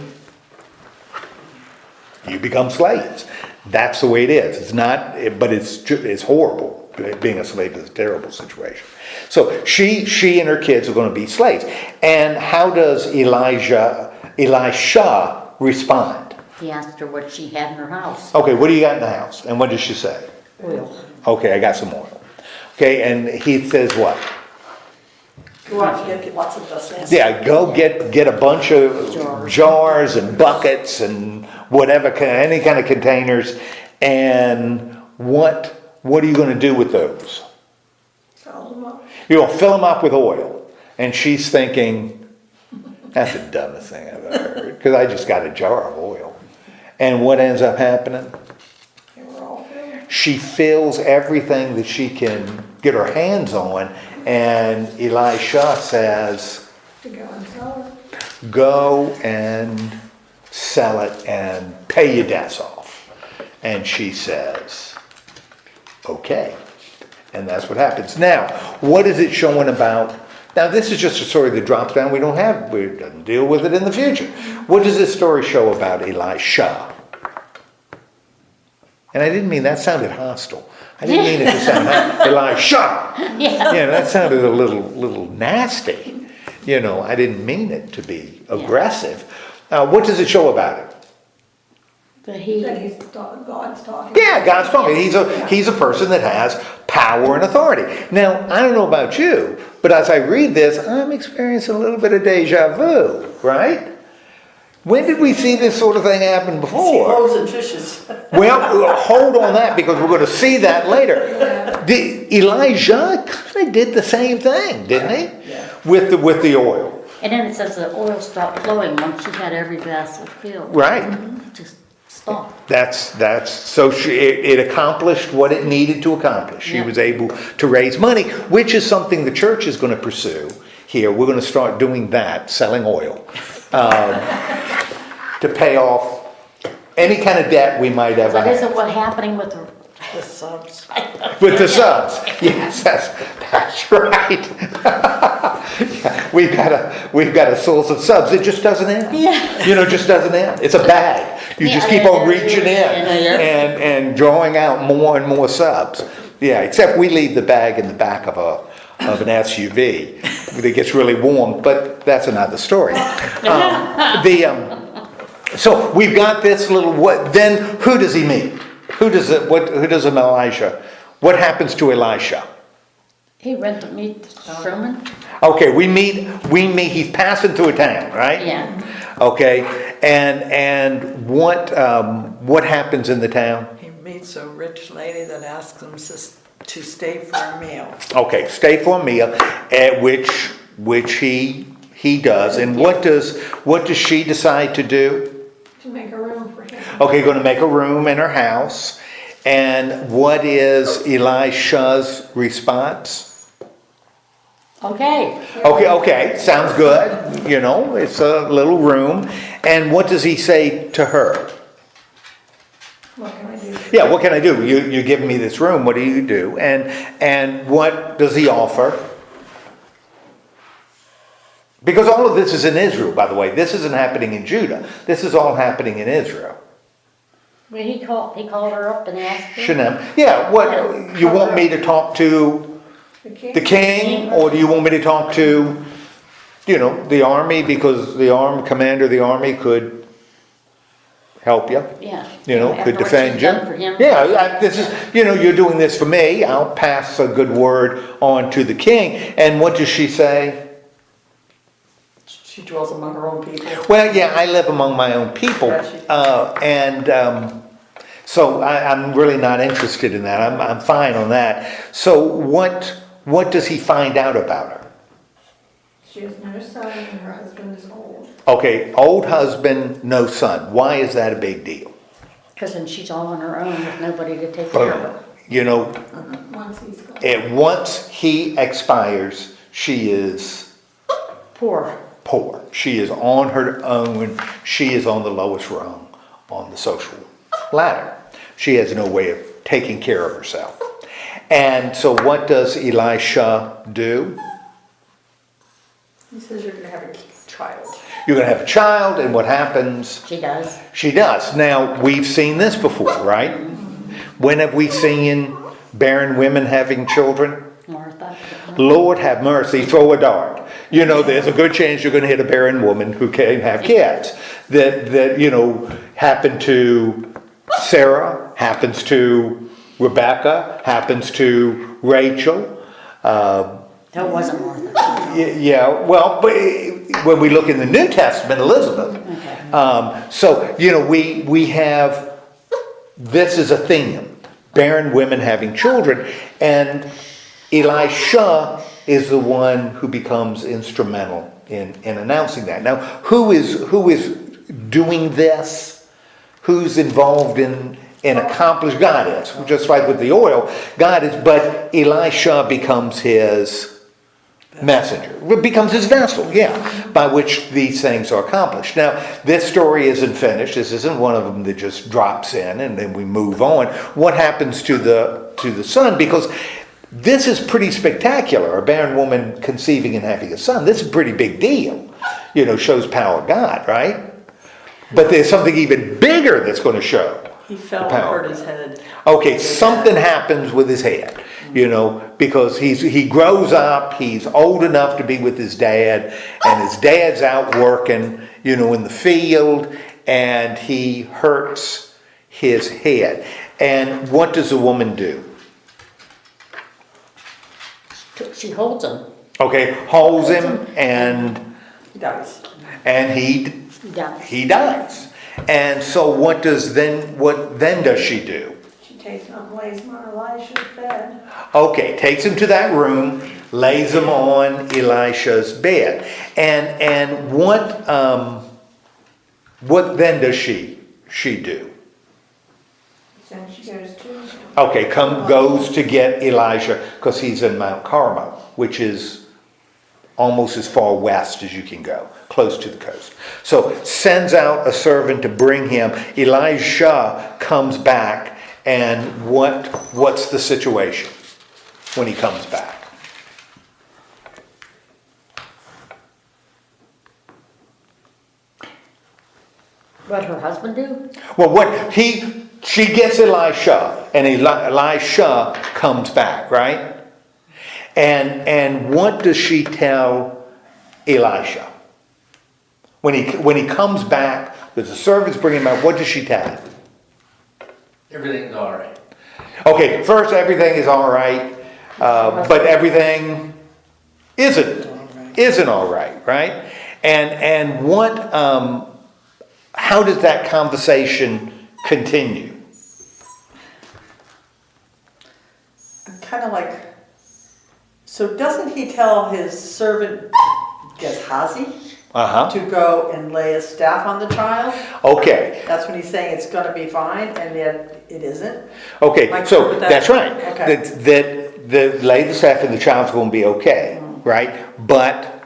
you become slaves. That's the way it is. It's not, but it's horrible. Being a slave is a terrible situation. So she and her kids are going to be slaves. And how does Elisha respond? He asked her what she had in her house. Okay, what do you got in the house? And what does she say? Oil. Okay, I got some oil. Okay, and he says what? Go out and get lots of dust. Yeah, go get a bunch of jars and buckets and whatever, any kind of containers. And what are you going to do with those? Fill them up. You're going to fill them up with oil. And she's thinking, that's the dumbest thing I've ever heard. Because I just got a jar of oil. And what ends up happening? They were all filled. She fills everything that she can get her hands on. And Elisha says, To go and sell it. go and sell it and pay your debts off. And she says, okay. And that's what happens. Now, what is it showing about? Now, this is just a story that drops down. We doesn't deal with it in the future. What does this story show about Elisha? And I didn't mean that sounded hostile. I didn't mean it to sound Elisha. Yeah. That sounded a little nasty. I didn't mean it to be aggressive. What does it show about it? But God's talking. Yeah, God's talking. He's a person that has power and authority. Now, I don't know about you, but as I read this, I'm experiencing a little bit of deja vu, right? When did we see this sort of thing happen See before? loaves and fishes. Well, hold on that because we're going to see that later. Elijah kind of did the same thing, didn't he? Yeah. With the oil. And then it says the oil stopped flowing once she had every vessel filled. Right. It just stopped. That's so it accomplished what it needed to accomplish. She Yeah. was able to raise money, which is something the church is going to pursue here. We're going to start doing that, selling oil, to pay off any kind of debt we might ever But have. isn't what happening with The subs. With the subs. Yes, that's right. Yeah, we've got a source of subs. It just doesn't end. Yeah. Just doesn't end. It's a bag. You just Yeah, keep on yeah, reaching in yeah. and drawing out more and more subs. Yeah, except we leave the bag in the back of an SUV. It gets really warm, but that's another story. So we've got this little, then who does he meet? Who does Elisha? What happens to Elisha? He went to meet the Sherman. Okay, we meet, he's passing through a town, right? Yeah. Okay, and what happens in the town? He meets a rich lady that asks him to stay for a meal. Okay, stay for a meal, at which he does, and what does she decide to do? To make a room for him. Okay, going to make a room in her house, and what is Elisha's response? Okay. Okay, sounds good. You know, it's a little room. And what does he say to her? What can I do? Yeah, what can I do? You're giving me this room. What do you do? And what does he offer? Because all of this is in Israel, by the way. This isn't happening in Judah. This is all happening in Israel. Well, he called her up and asked her. Shunem. Yeah, what, you want me to talk to the king, or do you want me to talk to, the army, because the commander of the army could help you, Yeah. could After what defend she's you. done for him. Yeah, this is, you're doing this for me, I'll pass a good word on to the king. And what does she say? She dwells among her own people. Well, yeah, I live among my own people, so I'm really not interested in that. I'm fine on that. So what does he find out about her? She has no son and her husband is old. Okay, old husband, no son. Why is that a big deal? Because then she's all on her own with nobody to take care of her. Once he's gone. Once he expires, she is Poor. poor. She is on her own. She is on the lowest rung on the social ladder. She has no way of taking care of herself. And so what does Elisha do? He says you're going to have a child. You're going to have a child, and what happens? She does. She does. Now, we've seen this before, right? When have we seen barren women having children? Martha. Lord have mercy, throw a dart. There's a good chance you're going to hit a barren woman who can't have kids. That happened to Sarah, happens to Rebecca, happens to Rachel. That wasn't Martha. Yeah, well, but when we look in the New Testament, Elizabeth. Okay. So, we have, this is a theme, barren women having children, and Elisha is the one who becomes instrumental in announcing that. Now, who is doing this? Who's involved in accomplished? God is, just like with the oil, God is, but Elisha becomes his messenger. It becomes his vessel, by which these things are accomplished. Now, this story isn't finished. This isn't one of them that just drops in and then we move on. What happens to the son? Because this is pretty spectacular. A barren woman conceiving and having a son. This is a pretty big deal. Shows power of God, right? But there's something even bigger that's going to show. He fell and hurt his head. Okay, something happens with his head, because he grows up, he's old enough to be with his dad, and his dad's out working, in the field, and he hurts his head. And what does the woman do? She holds him. Okay, holds him, and He dies. he dies. And so what then does she do? She takes him and lays him on Elisha's bed. Okay, takes him to that room, lays him on Elisha's bed. And what then does she do? Then she goes to him. Okay, goes to get Elisha, because he's in Mount Carmel, which is almost as far west as you can go, close to the coast. So sends out a servant to bring him. Elisha comes back, and what's the situation when he comes back? What her husband do? Well, she gets Elisha, and Elisha comes back, right? And what does she tell Elisha when he comes back Because the servants bring him out. What does she tell him? Everything's all right. Okay, first everything is all right, but everything isn't all right, right? And what? How does that conversation continue? Kind of like, so doesn't he tell his servant Gehazi to go and lay a staff on the child? Okay. That's when he's saying it's gonna be fine, and yet it isn't? Okay, Like, so that's right. Okay. That the lay the staff and the child's going to be okay, right? But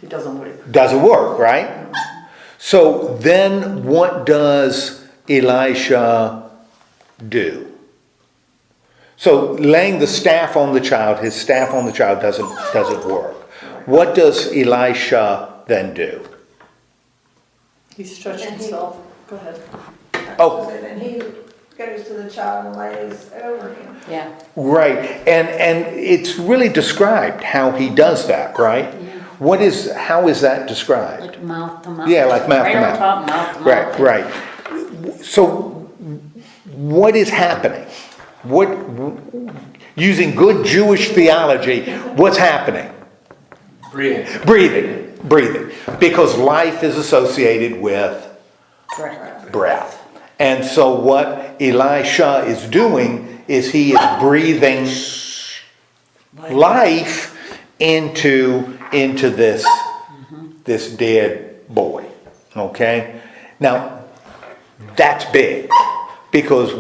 He doesn't work. doesn't work, right? So then what does Elisha do? So laying the staff on the child, his staff on the child doesn't work. What does Elisha then do? He stretched And he- himself. Go ahead. Oh. So then he goes to the child and lays over him. Yeah. Right, and it's really described how he does that, right? How is that described? Like mouth to mouth. Yeah, like mouth to Right mouth. on top, mouth to Right, mouth. right. So what is happening? What, using good Jewish theology, what's happening? Breathing. Breathing. Because life is associated with Correct. breath. And so what Elisha is doing is he is breathing life into this dead boy. Okay? Now, that's big. Because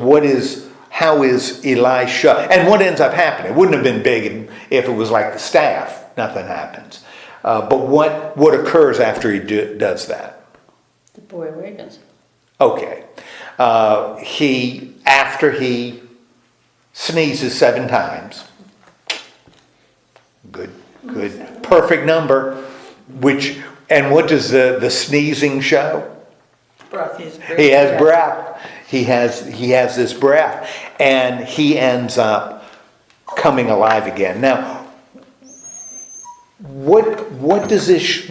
how is Elisha, and what ends up happening? It wouldn't have been big if it was like the staff, nothing happens. But what occurs after he does that? The boy awakens. Okay. After he sneezes 7 times, good, perfect number, and what does the sneezing show? Breath. He has breath. He has this breath, and he ends up coming alive again. Now, what does this?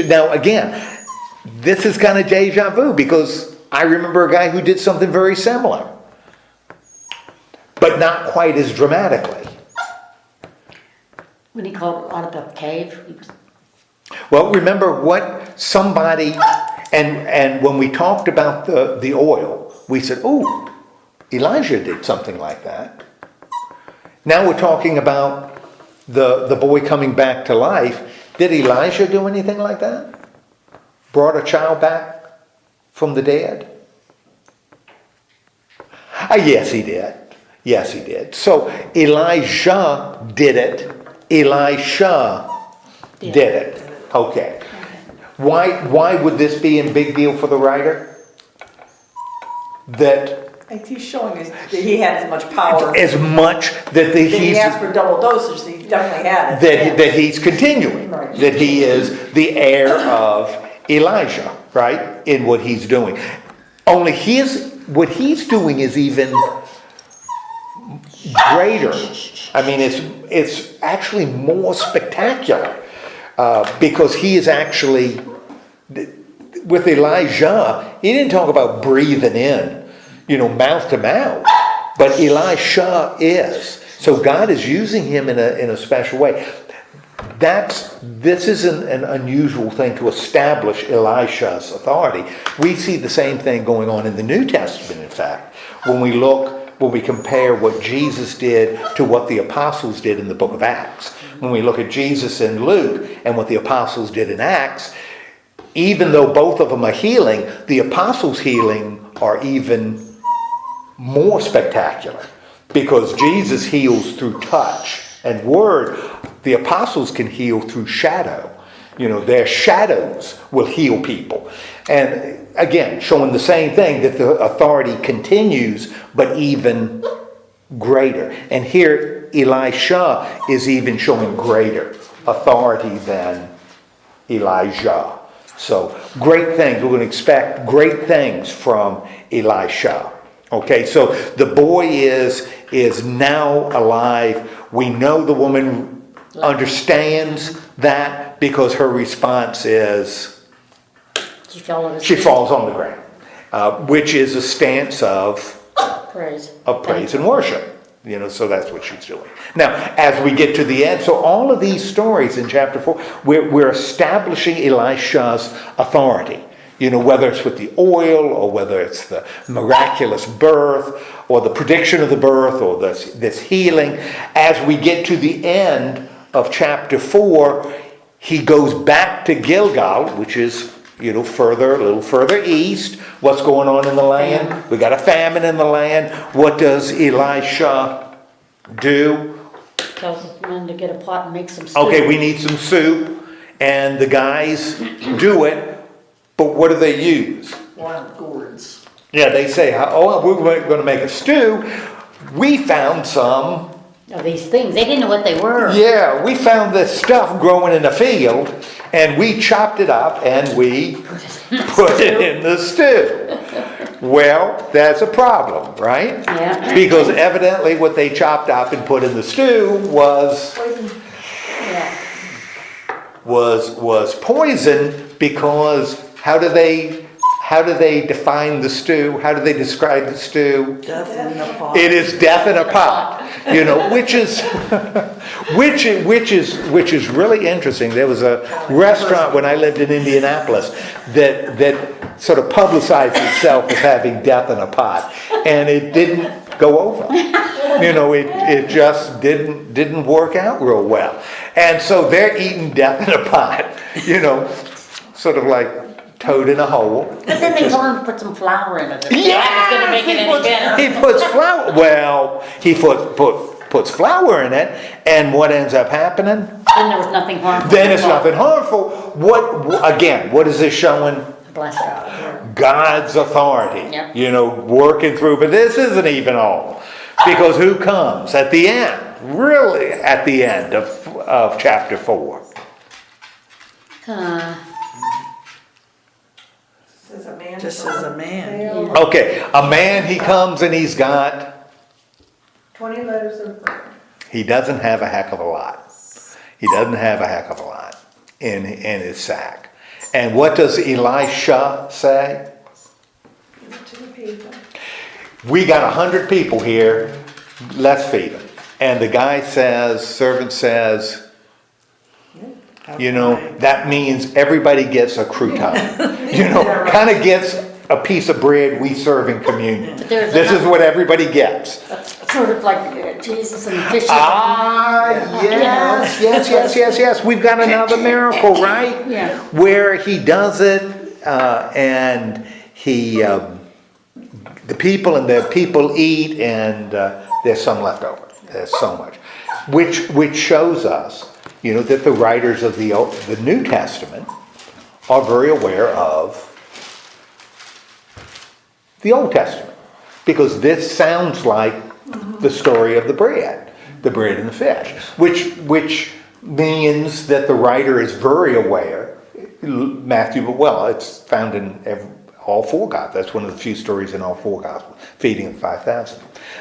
Now again, this is kind of deja vu because I remember a guy who did something very similar, but not quite as dramatically. When he called out of the cave, he was, Well, remember what somebody, and when we talked about the oil, we said, oh, Elijah did something like that. Now we're talking about the boy coming back to life. Did Elijah do anything like that? Brought a child back from the dead? Yes, he did. Yes, he did. So Elijah did it. Elisha did it. Okay. Why would this be a big deal for the writer? That Like he's showing us that he had as much power. as much that He asked for double dosage, he definitely had it. that he's continuing, Right. that he is the heir of Elijah, right, in what he's doing. Only what he's doing is even greater. I mean, it's actually more spectacular because he is actually, with Elijah, he didn't talk about breathing in, mouth to mouth, but Elisha is. So God is using him in a special way. This isn't an unusual thing to establish Elisha's authority. We see the same thing going on in the New Testament, in fact, when we compare what Jesus did to what the apostles did in the book of Acts. When we look at Jesus in Luke and what the apostles did in Acts, even though both of them are healing, the apostles' healing are even more spectacular because Jesus heals through touch and word. The apostles can heal through shadow. Their shadows will heal people. And again, showing the same thing, that the authority continues, but even greater. And here, Elisha is even showing greater authority than Elijah. So, great things. We're going to expect great things from Elisha. Okay, so the boy is now alive. We know the woman understands that because her response is she falls on the ground, which is a stance of Praise. praise and worship. So that's what she's doing. Now, as we get to the end, so all of these stories in chapter 4, we're establishing Elisha's authority. Whether it's with the oil, or whether it's the miraculous birth, or the prediction of the birth, or this healing. As we get to the end of chapter 4, he goes back to Gilgal, which is a little further east. What's going on in the land? Famine. We got a famine in the land. What does Elisha do? Tells the men to get a pot and make some stew. Okay, we need some soup. And the guys do it. But what do they use? Wild gourds. Yeah, they say, we're going to make a stew. We found some. Of these things, they didn't know what they were. Yeah, we found this stuff growing in the field, and we chopped it up and we put it in the stew. Well, that's a problem, right? Yeah. Because evidently what they chopped up and put in the stew was Yeah. poison, because how do they define the stew? How do they describe the stew? Death in the pot. It is death in a pot, which is really interesting. There was a restaurant when I lived in Indianapolis that sort of publicized itself as having death in a pot, and it didn't go over. It just didn't work out real well, and so they're eating death in a pot, sort of like toad in a hole. But then they told him to put some flour in it. Yeah, That was going to make it any better. he puts flour. Well, he puts flour in it, and what ends up happening? Then there was nothing harmful. Then it's nothing harmful. What is this showing? Bless God. God's authority. Yep. Working through. But this isn't even all, because who comes at the end? Really, at the end of chapter 4. Just as a man. Yeah. Okay, a man, he comes and he's got. 20 loaves of bread. He doesn't have a heck of a lot. He doesn't have a heck of a lot in his sack. And what does Elisha say? Give it to the people. We got 100 people here. Let's feed them. And the servant says, that means everybody gets a crouton. Kind of gets a piece of bread we serve in communion. This is what everybody gets. Sort of like Jesus and the fish. Yes. We've got another miracle, right? Yeah. Where he does it, and the people eat, and there's some left over. There's so much, which shows us, that the writers of the New Testament are very aware of the Old Testament, because this sounds like the story of the bread and the fish, which means that the writer is very aware. Matthew, it's found in all 4 Gospels. That's one of the few stories in all 4 Gospels, feeding of 5,000.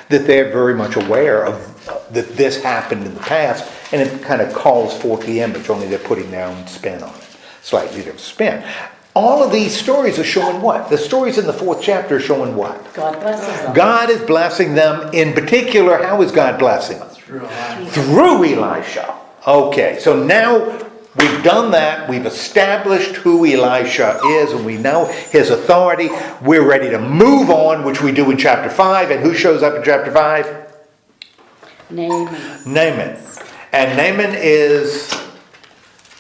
That they're very much aware of that this happened in the past, and it kind of calls forth the image, only they're putting their own spin on it, slightly different spin. All of these stories are showing what? The stories in the 4th chapter are showing what? God blesses them. God is blessing them. In particular, how is God blessing them? Through Elisha. Okay, so now we've done that. We've established who Elisha is, and we know his authority. We're ready to move on, which we do in chapter 5. And who shows up in chapter 5? Naaman. And Naaman is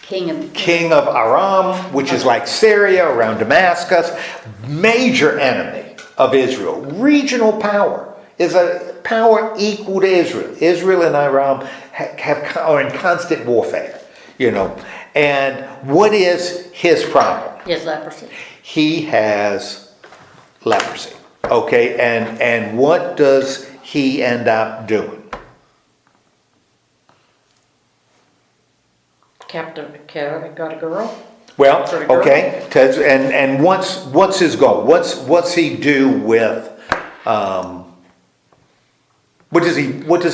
king of Aram, which is like Syria, around Damascus. Major enemy of Israel. Regional power. Is a power equal to Israel. Israel and Aram are in constant warfare, And what is his problem? He has leprosy. He has leprosy. Okay, and what does he end up doing? Got a girl. Well, okay, and what's his goal? What's he do with? What does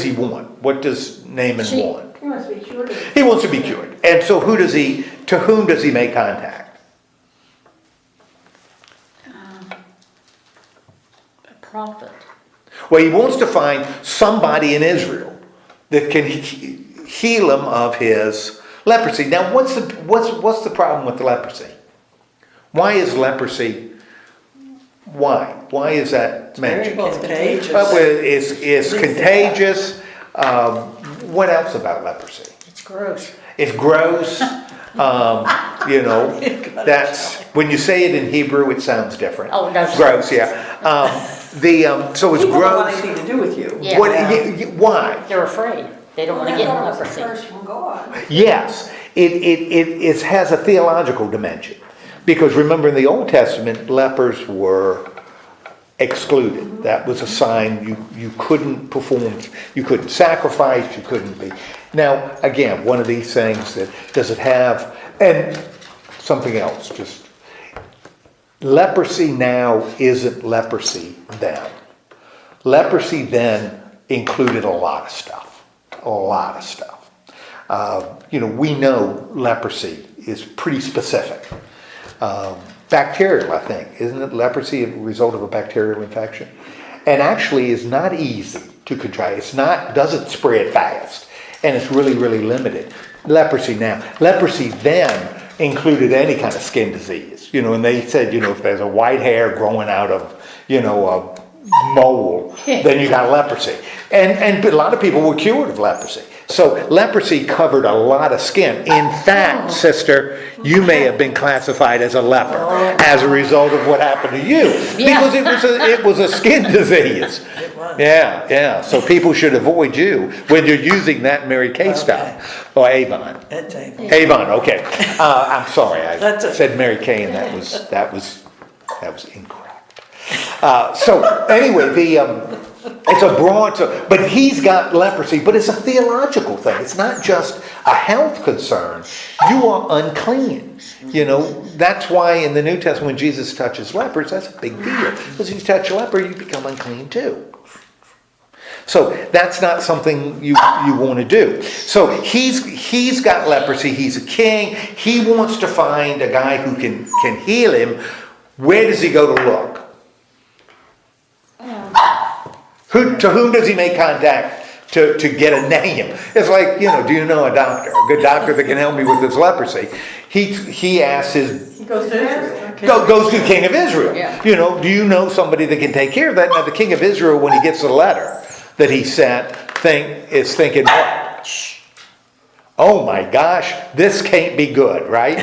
he want? What does Naaman want? He wants to be cured. He wants to be cured. And so to whom does he make contact? prophet. Well, he wants to find somebody in Israel that can heal him of his leprosy. Now, what's the problem with the leprosy? Why is leprosy? Why? Why is that mentioned? Well, it's contagious. Well, it's contagious. What else about leprosy? It's gross. It's gross. You know, that's when you say it in Hebrew, it sounds different. Oh, it does. Gross, yeah. So it's People don't want gross. anything to do with you. Yeah. Why? They're afraid. They don't want to I get thought it was a leprosy. curse from God. Yes, it has a theological dimension. Because remember in the Old Testament, lepers were excluded. That was a sign you couldn't perform, you couldn't sacrifice, you couldn't be. Now, again, one of these things that, does it have, and something else, just, leprosy now isn't leprosy then. Leprosy then included a lot of stuff. We know leprosy is pretty specific. Bacterial, I think. Isn't it leprosy a result of a bacterial infection? And actually is not easy to contract. Doesn't spread fast. And it's really, really limited. Leprosy now. Leprosy then included any kind of skin disease. And they said, if there's a white hair growing out of, a mole, then you got leprosy. And a lot of people were cured of leprosy. So leprosy covered a lot of skin. In fact, sister, you may have been classified as a leper as a result of what happened to you. Yeah. Because it was a skin disease. Yeah. So people should avoid you when you're using that Mary Kay stuff. Or Avon. That's Avon. Avon, okay. I'm sorry, I That's a- said Mary Kay and that was incorrect. So anyway, it's a broad, but he's got leprosy, but it's a theological thing. It's not just a health concern. You are unclean. That's why in the New Testament when Jesus touches lepers, that's a big deal. Because if you touch a leper, you become unclean too. So that's not something you want to do. So he's got leprosy. He's a king. He wants to find a guy who can heal him. Where does he go to look? To whom does he make contact to get a name? It's like, do you know a doctor? A good doctor that can help me with this leprosy. He asks He goes to Israel. goes to the king of Israel. Yeah. Do you know somebody that can take care of that? Now the king of Israel, when he gets the letter that he sent, is thinking, what? Oh my gosh, this can't be good, right?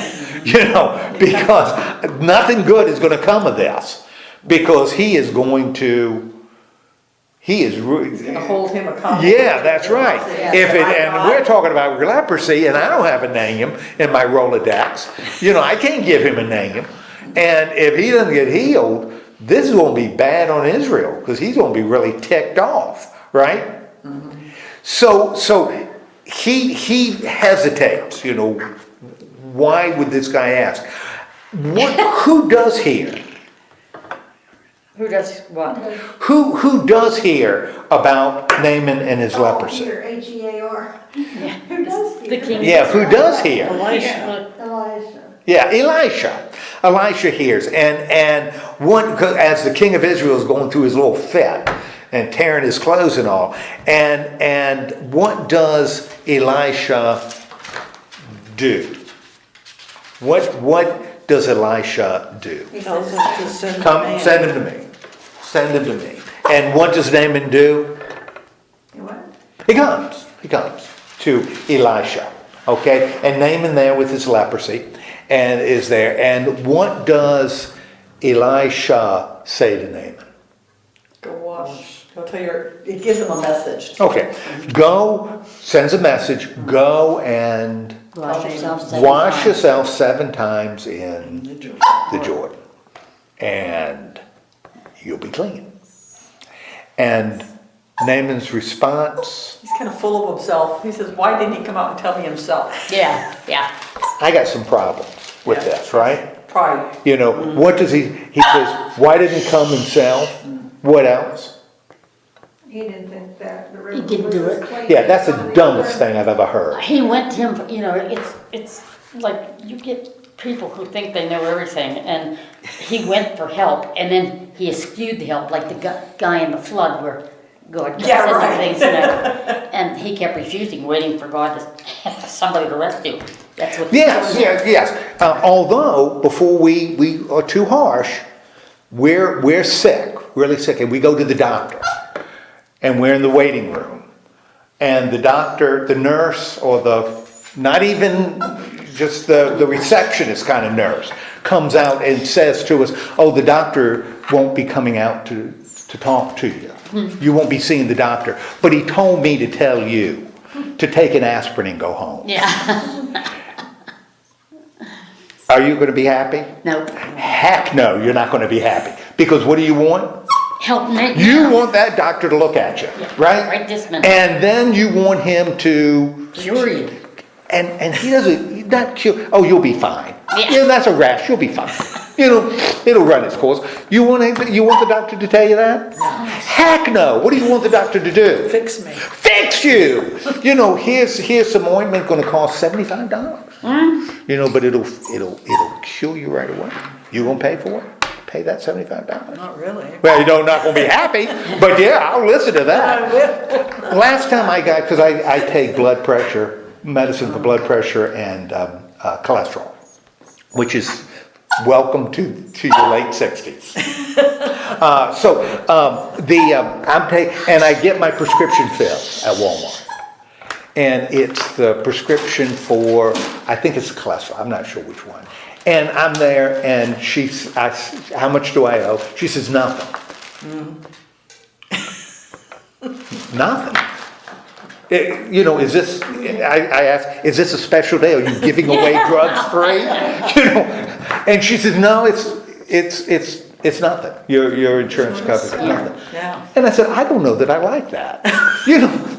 Because nothing good is going to come of this. Because he is going to Hold him accountable. yeah, that's right. And we're talking about leprosy, and I don't have a name in my Rolodex. I can't give him a name. And if he doesn't get healed, this is going to be bad on Israel because he's going to be really ticked off, right? Mm-hmm. So he hesitates. Why would this guy ask? Who does hear? Who does what? Who does hear about Naaman and his leprosy? Here, H-E-A-R. Yeah. Who does The hear? king. Yeah, who does hear? Elisha. Yeah, Elisha. Elisha hears. And one, as the king of Israel is going through his little fit and tearing his clothes and all. And what does Elisha do? What does Elisha do? He Tells says, us to send a Come, man. send him to me. Send him to me. And what does Naaman do? what? He comes to Elisha, okay? And Naaman there with his leprosy and is there. And what does Elisha say to Naaman? Go wash. He'll tell you. It gives him a message. Okay, go, sends a message, go and Wash yourself 7 wash times. yourself 7 times in the Jordan. And you'll be clean. And Naaman's response, He's kind of full of himself. He says, why didn't he come out and tell me himself? Yeah. I got some problems with Yeah. this, right? Pride. What does he says, why didn't he come himself? What else? He didn't think that the river He didn't do was it. clean. Yeah, that's the dumbest thing I've ever heard. He went to him, it's like you get people who think they know everything, and he went for help, and then he eschewed the help, like the guy in the flood where God kept Yeah, sending right. things, and he kept refusing, waiting for God to somebody to rescue. That's what. Yes. Although, before we are too harsh, we're sick, really sick, and we go to the doctor, and we're in the waiting room, and the doctor, the nurse, or not even just the receptionist kind of nurse, comes out and says to us, "Oh, the doctor won't be coming out to talk to you. You won't be seeing the doctor, but he told me to tell you to take an aspirin and go home." Yeah. Are you going to be happy? Nope. Heck no, you're not going to be happy. Because what do you want? Help me. You want that doctor to look at you, right? Right this minute. And then you want him to... Cure you. And he doesn't, he's not cure. Oh, you'll be fine. Yeah. That's a rash, you'll be fine. It'll run its course. You want the doctor to tell you that? Heck no. What do you want the doctor to do? Fix me. Fix you! Here's some ointment going to cost $75. But it'll cure you right away. You gonna pay for it? Pay that $75? Not really. Well, you're not gonna be happy, but yeah, I'll listen to that. Last time I got, because I take blood pressure, medicine for blood pressure and cholesterol, which is welcome to your late 60s. And I get my prescription filled at Walmart. And it's the prescription for, I think it's cholesterol, I'm not sure which one. And I'm there and how much do I owe? She says, nothing. Nothing. Is this, I asked, is this a special day? Are you giving away drugs free? And she says, no, it's nothing. Your insurance covers nothing. Yeah. And I said, I don't know that I like that.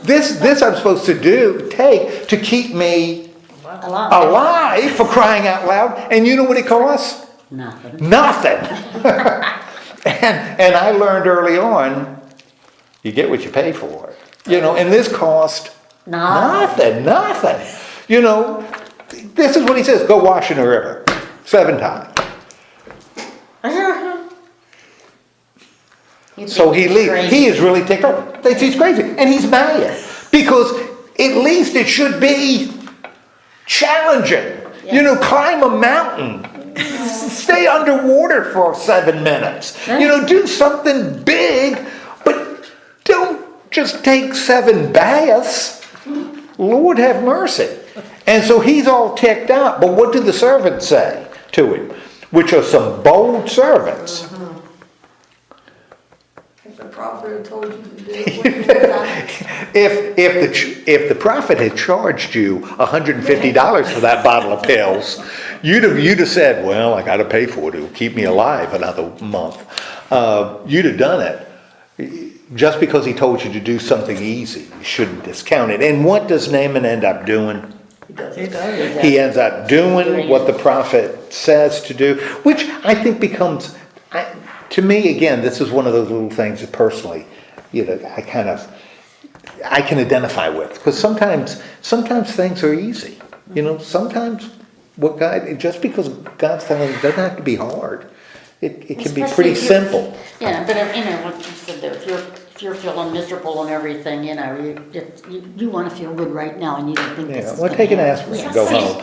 This I'm supposed to take to keep me alive, for crying out loud. And you know what it costs? Nothing. Nothing. and I learned early on, you get what you pay for. And this cost nothing. This is what he says, go wash in the river 7 times. So he leaves. Crazy. He is really ticked off. Thinks he's crazy. And he's mad. Because at least it should be challenging. Yeah. Climb a mountain. Stay underwater for 7 minutes. Do something big, but don't just take 7 baths. Lord have mercy. And so he's all ticked out. But what do the servants say to him? Which are some bold servants. If the prophet had told you to do it, If the prophet had charged you $150 for that bottle of pills, you'd have said, well, I got to pay for it. It'll keep me alive another month. You'd have done it. Just because he told you to do something easy, you shouldn't discount it. And what does Naaman end up doing? He does. He ends up doing what the prophet says to do, which I think becomes, to me, again, this is one of those little things that personally, I can identify with. Because sometimes things are easy. Sometimes just because God's telling you, it doesn't have to be hard. It can be Especially pretty simple. Yeah, but what you said there, if you're feeling miserable and everything, you want to feel good right now, and you don't think this is Well, gonna take an happen. aspirin and go home.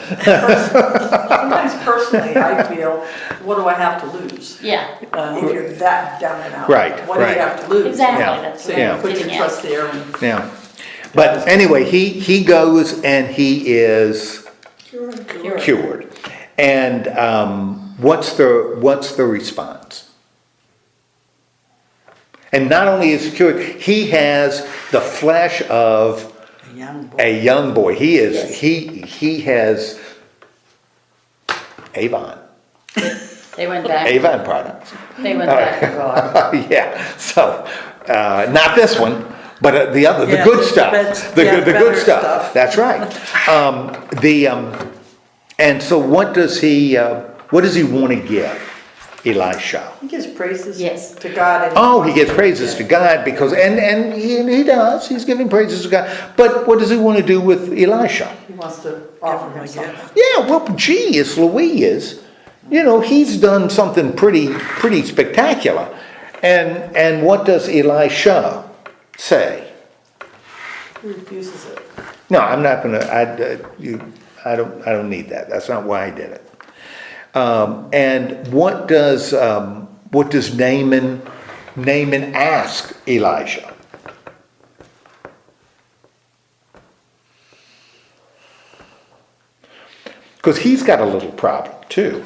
Sometimes personally, I feel, what do I have to lose? Yeah, If you're that down and out. Right, What do right. you have to lose? exactly. Yeah. That's So what you I'm put your getting trust at. there and Yeah. But anyway, he goes and he is cured. And what's the response? And not only is he cured, he has the flesh of a young boy. He has Avon. They went back. Avon products. They went back to God. Yeah. So not this one, but the other, the Yeah, good stuff. The good better stuff. stuff. That's right. And so what does he want to give Elisha? he gives praises Yes. to God. Oh, he gives praises to God because, and he does, he's giving praises to God. But what does he want to do with Elisha? He wants to offer him a gift. Yeah, well, geez, Louise, he's done something pretty spectacular. And what does Elisha say? He refuses it. No, I'm not gonna, I don't need that. That's not why I did it. And what does Naaman ask Elisha? Because he's got a little problem too.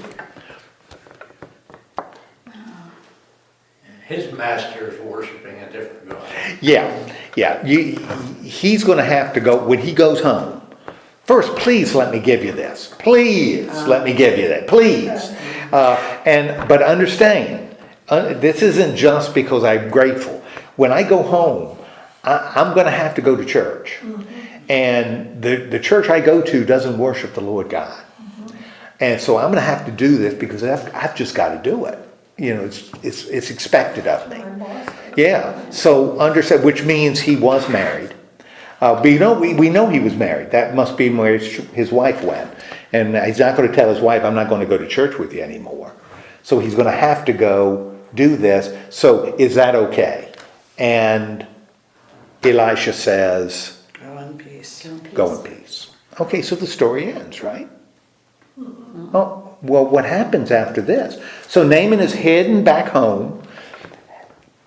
His master is worshiping a different God. Yeah. He's going to have to go, when he goes home, first, please let me give you this. Please let me give you that. Please. But understand, this isn't just because I'm grateful. When I go home, I'm going to have to go to church. And the church I go to doesn't worship the Lord God. And so I'm going to have to do this because I've just got to do it. You know, it's expected of me. Yeah. So understand, which means he was married. But we know he was married. That must be where his wife went. And he's not going to tell his wife, I'm not going to go to church with you anymore. So he's going to have to go do this. So is that okay? And Elisha says, Go in peace. go in peace. Okay, so the story ends, right? Oh, well, what happens after this? So Naaman is heading back home,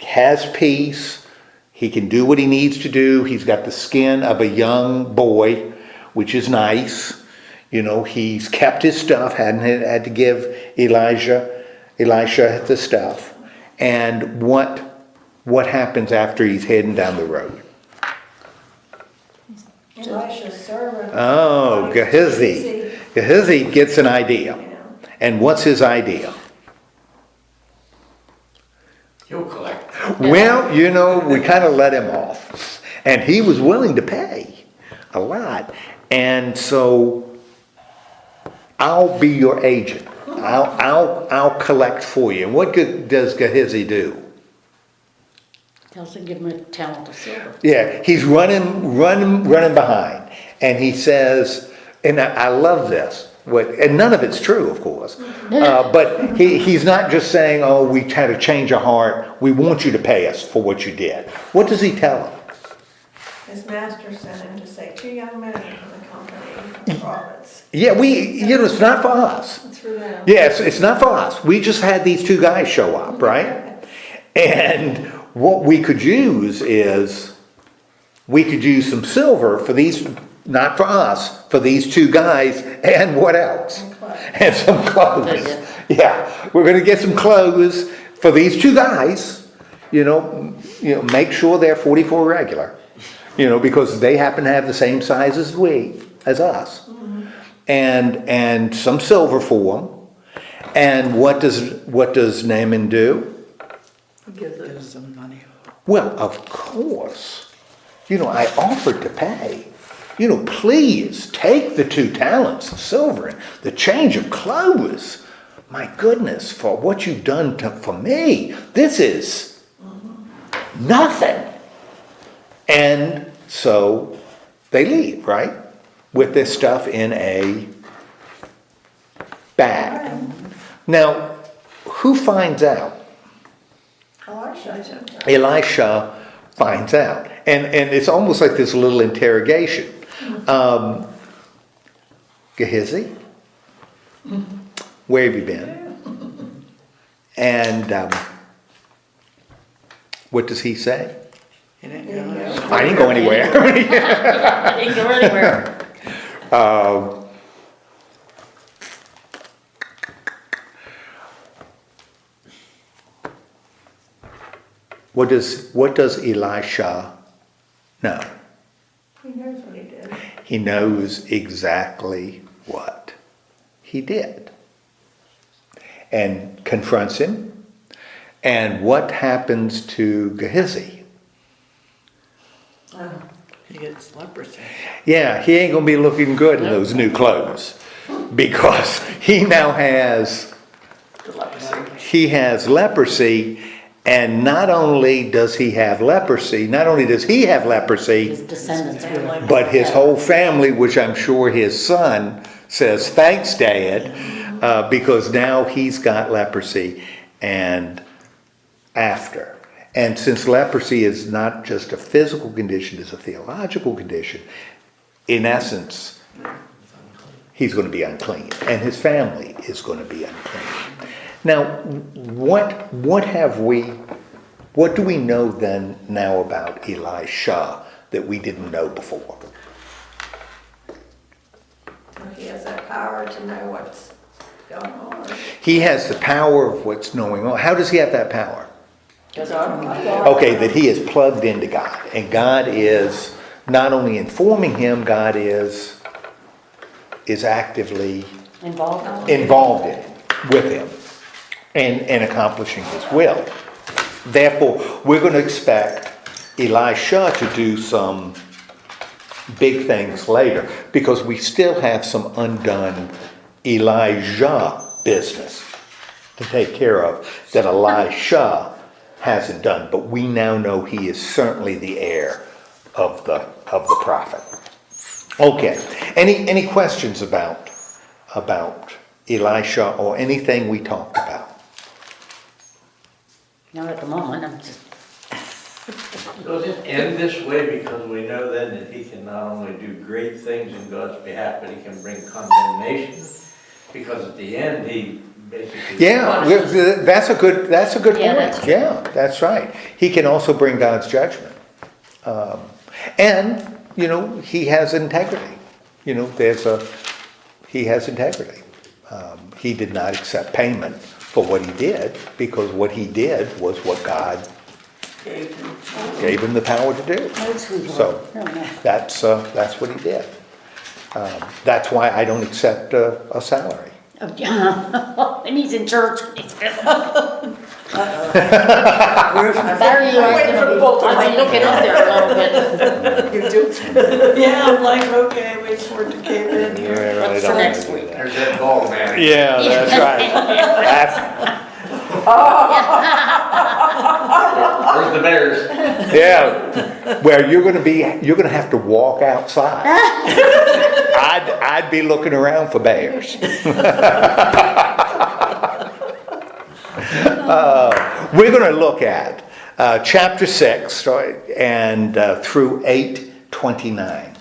has peace. He can do what he needs to do. He's got the skin of a young boy, which is nice. You know, he's kept his stuff, hadn't had to give Elisha the stuff. And what happens after he's heading down the road? Elisha's servant. Oh, Gehazi gets an idea. And what's his idea? He'll collect. Well, you know, we kind of let him off. And he was willing to pay a lot. And so I'll be your agent. I'll collect for you. And what does Gehazi do? Tells him, give him a talent of silver. Yeah, he's running behind. And he says, and I love this. And none of it's true, of course. But he's not just saying, oh, we had to change our heart. We want you to pay us for what you did. What does he tell him? His master sent him to say, 2 young men from the company of prophets. Yeah, it's not for us. It's for them. Yes, it's not for us. We just had these 2 guys show up, right? And what we could use is, we could use some silver for these, not for us, for these 2 guys, and what else? And some clothes. Yeah, we're going to get some clothes for these 2 guys. You know, make sure they're 44 regular. Because they happen to have the same size as us. And some silver for them. And what does Naaman do? He gives them money. Well, of course. I offered to pay. Please take the 2 talents of silver and the change of clothes. My goodness, for what you've done for me. This is nothing. And so they leave, right? With this stuff in a bag. Now, who finds out? Elisha finds out. And it's almost like this little interrogation. Gehazi, where have you been? And what does he say? He didn't go. I didn't go anywhere. I didn't go anywhere. What does Elisha know? He knows what he did. He knows exactly what he did. And confronts him. And what happens to Gehazi? He gets leprosy. Yeah, he ain't going to be looking good in those new clothes. Because he now has leprosy. And not only does he have leprosy, His descendants will. but his whole family, which I'm sure his son says, thanks, Dad, because now he's got leprosy. And after. And since leprosy is not just a physical condition, it's a theological condition, in essence, he's going to be unclean, and his family is going to be unclean. Now, what do we know then now about Elisha that we didn't know before? He has that power to know what's going on. He has the power of what's going on. How does he have that power? Because I'm Okay, that he is plugged into God, and God is not only informing him, God is actively Involved. involved in it, with him, and accomplishing his will. Therefore, we're going to expect Elisha to do some big things later, because we still have some undone Elijah business to take care of that Elisha hasn't done. But we now know he is certainly the heir of the prophet. Okay. Any questions about Elisha or anything we talked about? Not at the moment, I'm just, Does it end this way because we know then that he can not only do great things in God's behalf, but he can bring condemnation? Because at the end, he basically... Yeah, that's a good Yeah, point. that's true. Yeah, that's right. He can also bring God's judgment. And, he has integrity. He has integrity. He did not accept payment for what he did, because what he did was what God gave him the power to do. oh, sweetheart. So, Oh, no. that's what he did. That's why I don't accept a salary. Oh, yeah. And he's in church. Barry, you I'm are waiting for gonna the be, bolt to I've been light. looking up there a little bit. You do? Yeah, I'm like, okay, wait for it to came in here. That's for next week. There's that ball man. Yeah, that's right. Where's the Bears? Yeah, well, you're gonna have to walk outside. I'd be looking around for bears. We're gonna look at chapter 6 and through 8:29,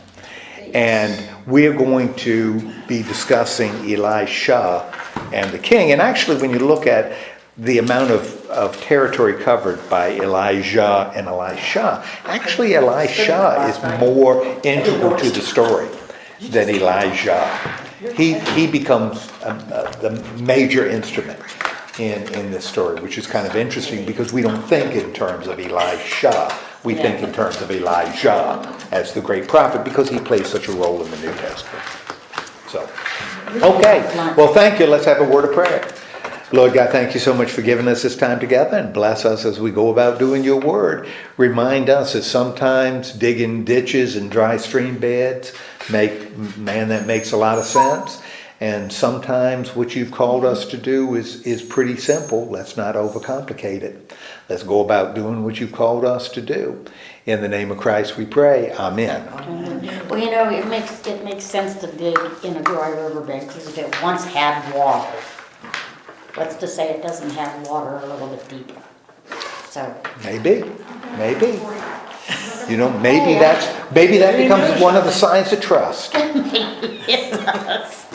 and we're going to be discussing Elisha and the king. And actually, when you look at the amount of territory covered by Elijah and Elisha, actually Elisha is more integral to the story than Elijah. He becomes the major instrument in this story, which is kind of interesting, because we don't think in terms of Elisha. We think in terms of Elijah as the great prophet, because he plays such a role in the New Testament. So, okay. Well, thank you. Let's have a word of prayer. Lord God, thank you so much for giving us this time together, and bless us as we go about doing your word. Remind us that sometimes digging ditches and dry stream beds that makes a lot of sense. And sometimes what you've called us to do is pretty simple. Let's not overcomplicate it. Let's go about doing what you've called us to do. In the name of Christ we pray. Amen. Well, it makes sense to dig in a dry riverbed, because if it once had water, let's just say it doesn't have water a little bit deeper. So Maybe. Maybe that becomes one of the signs of trust. it does.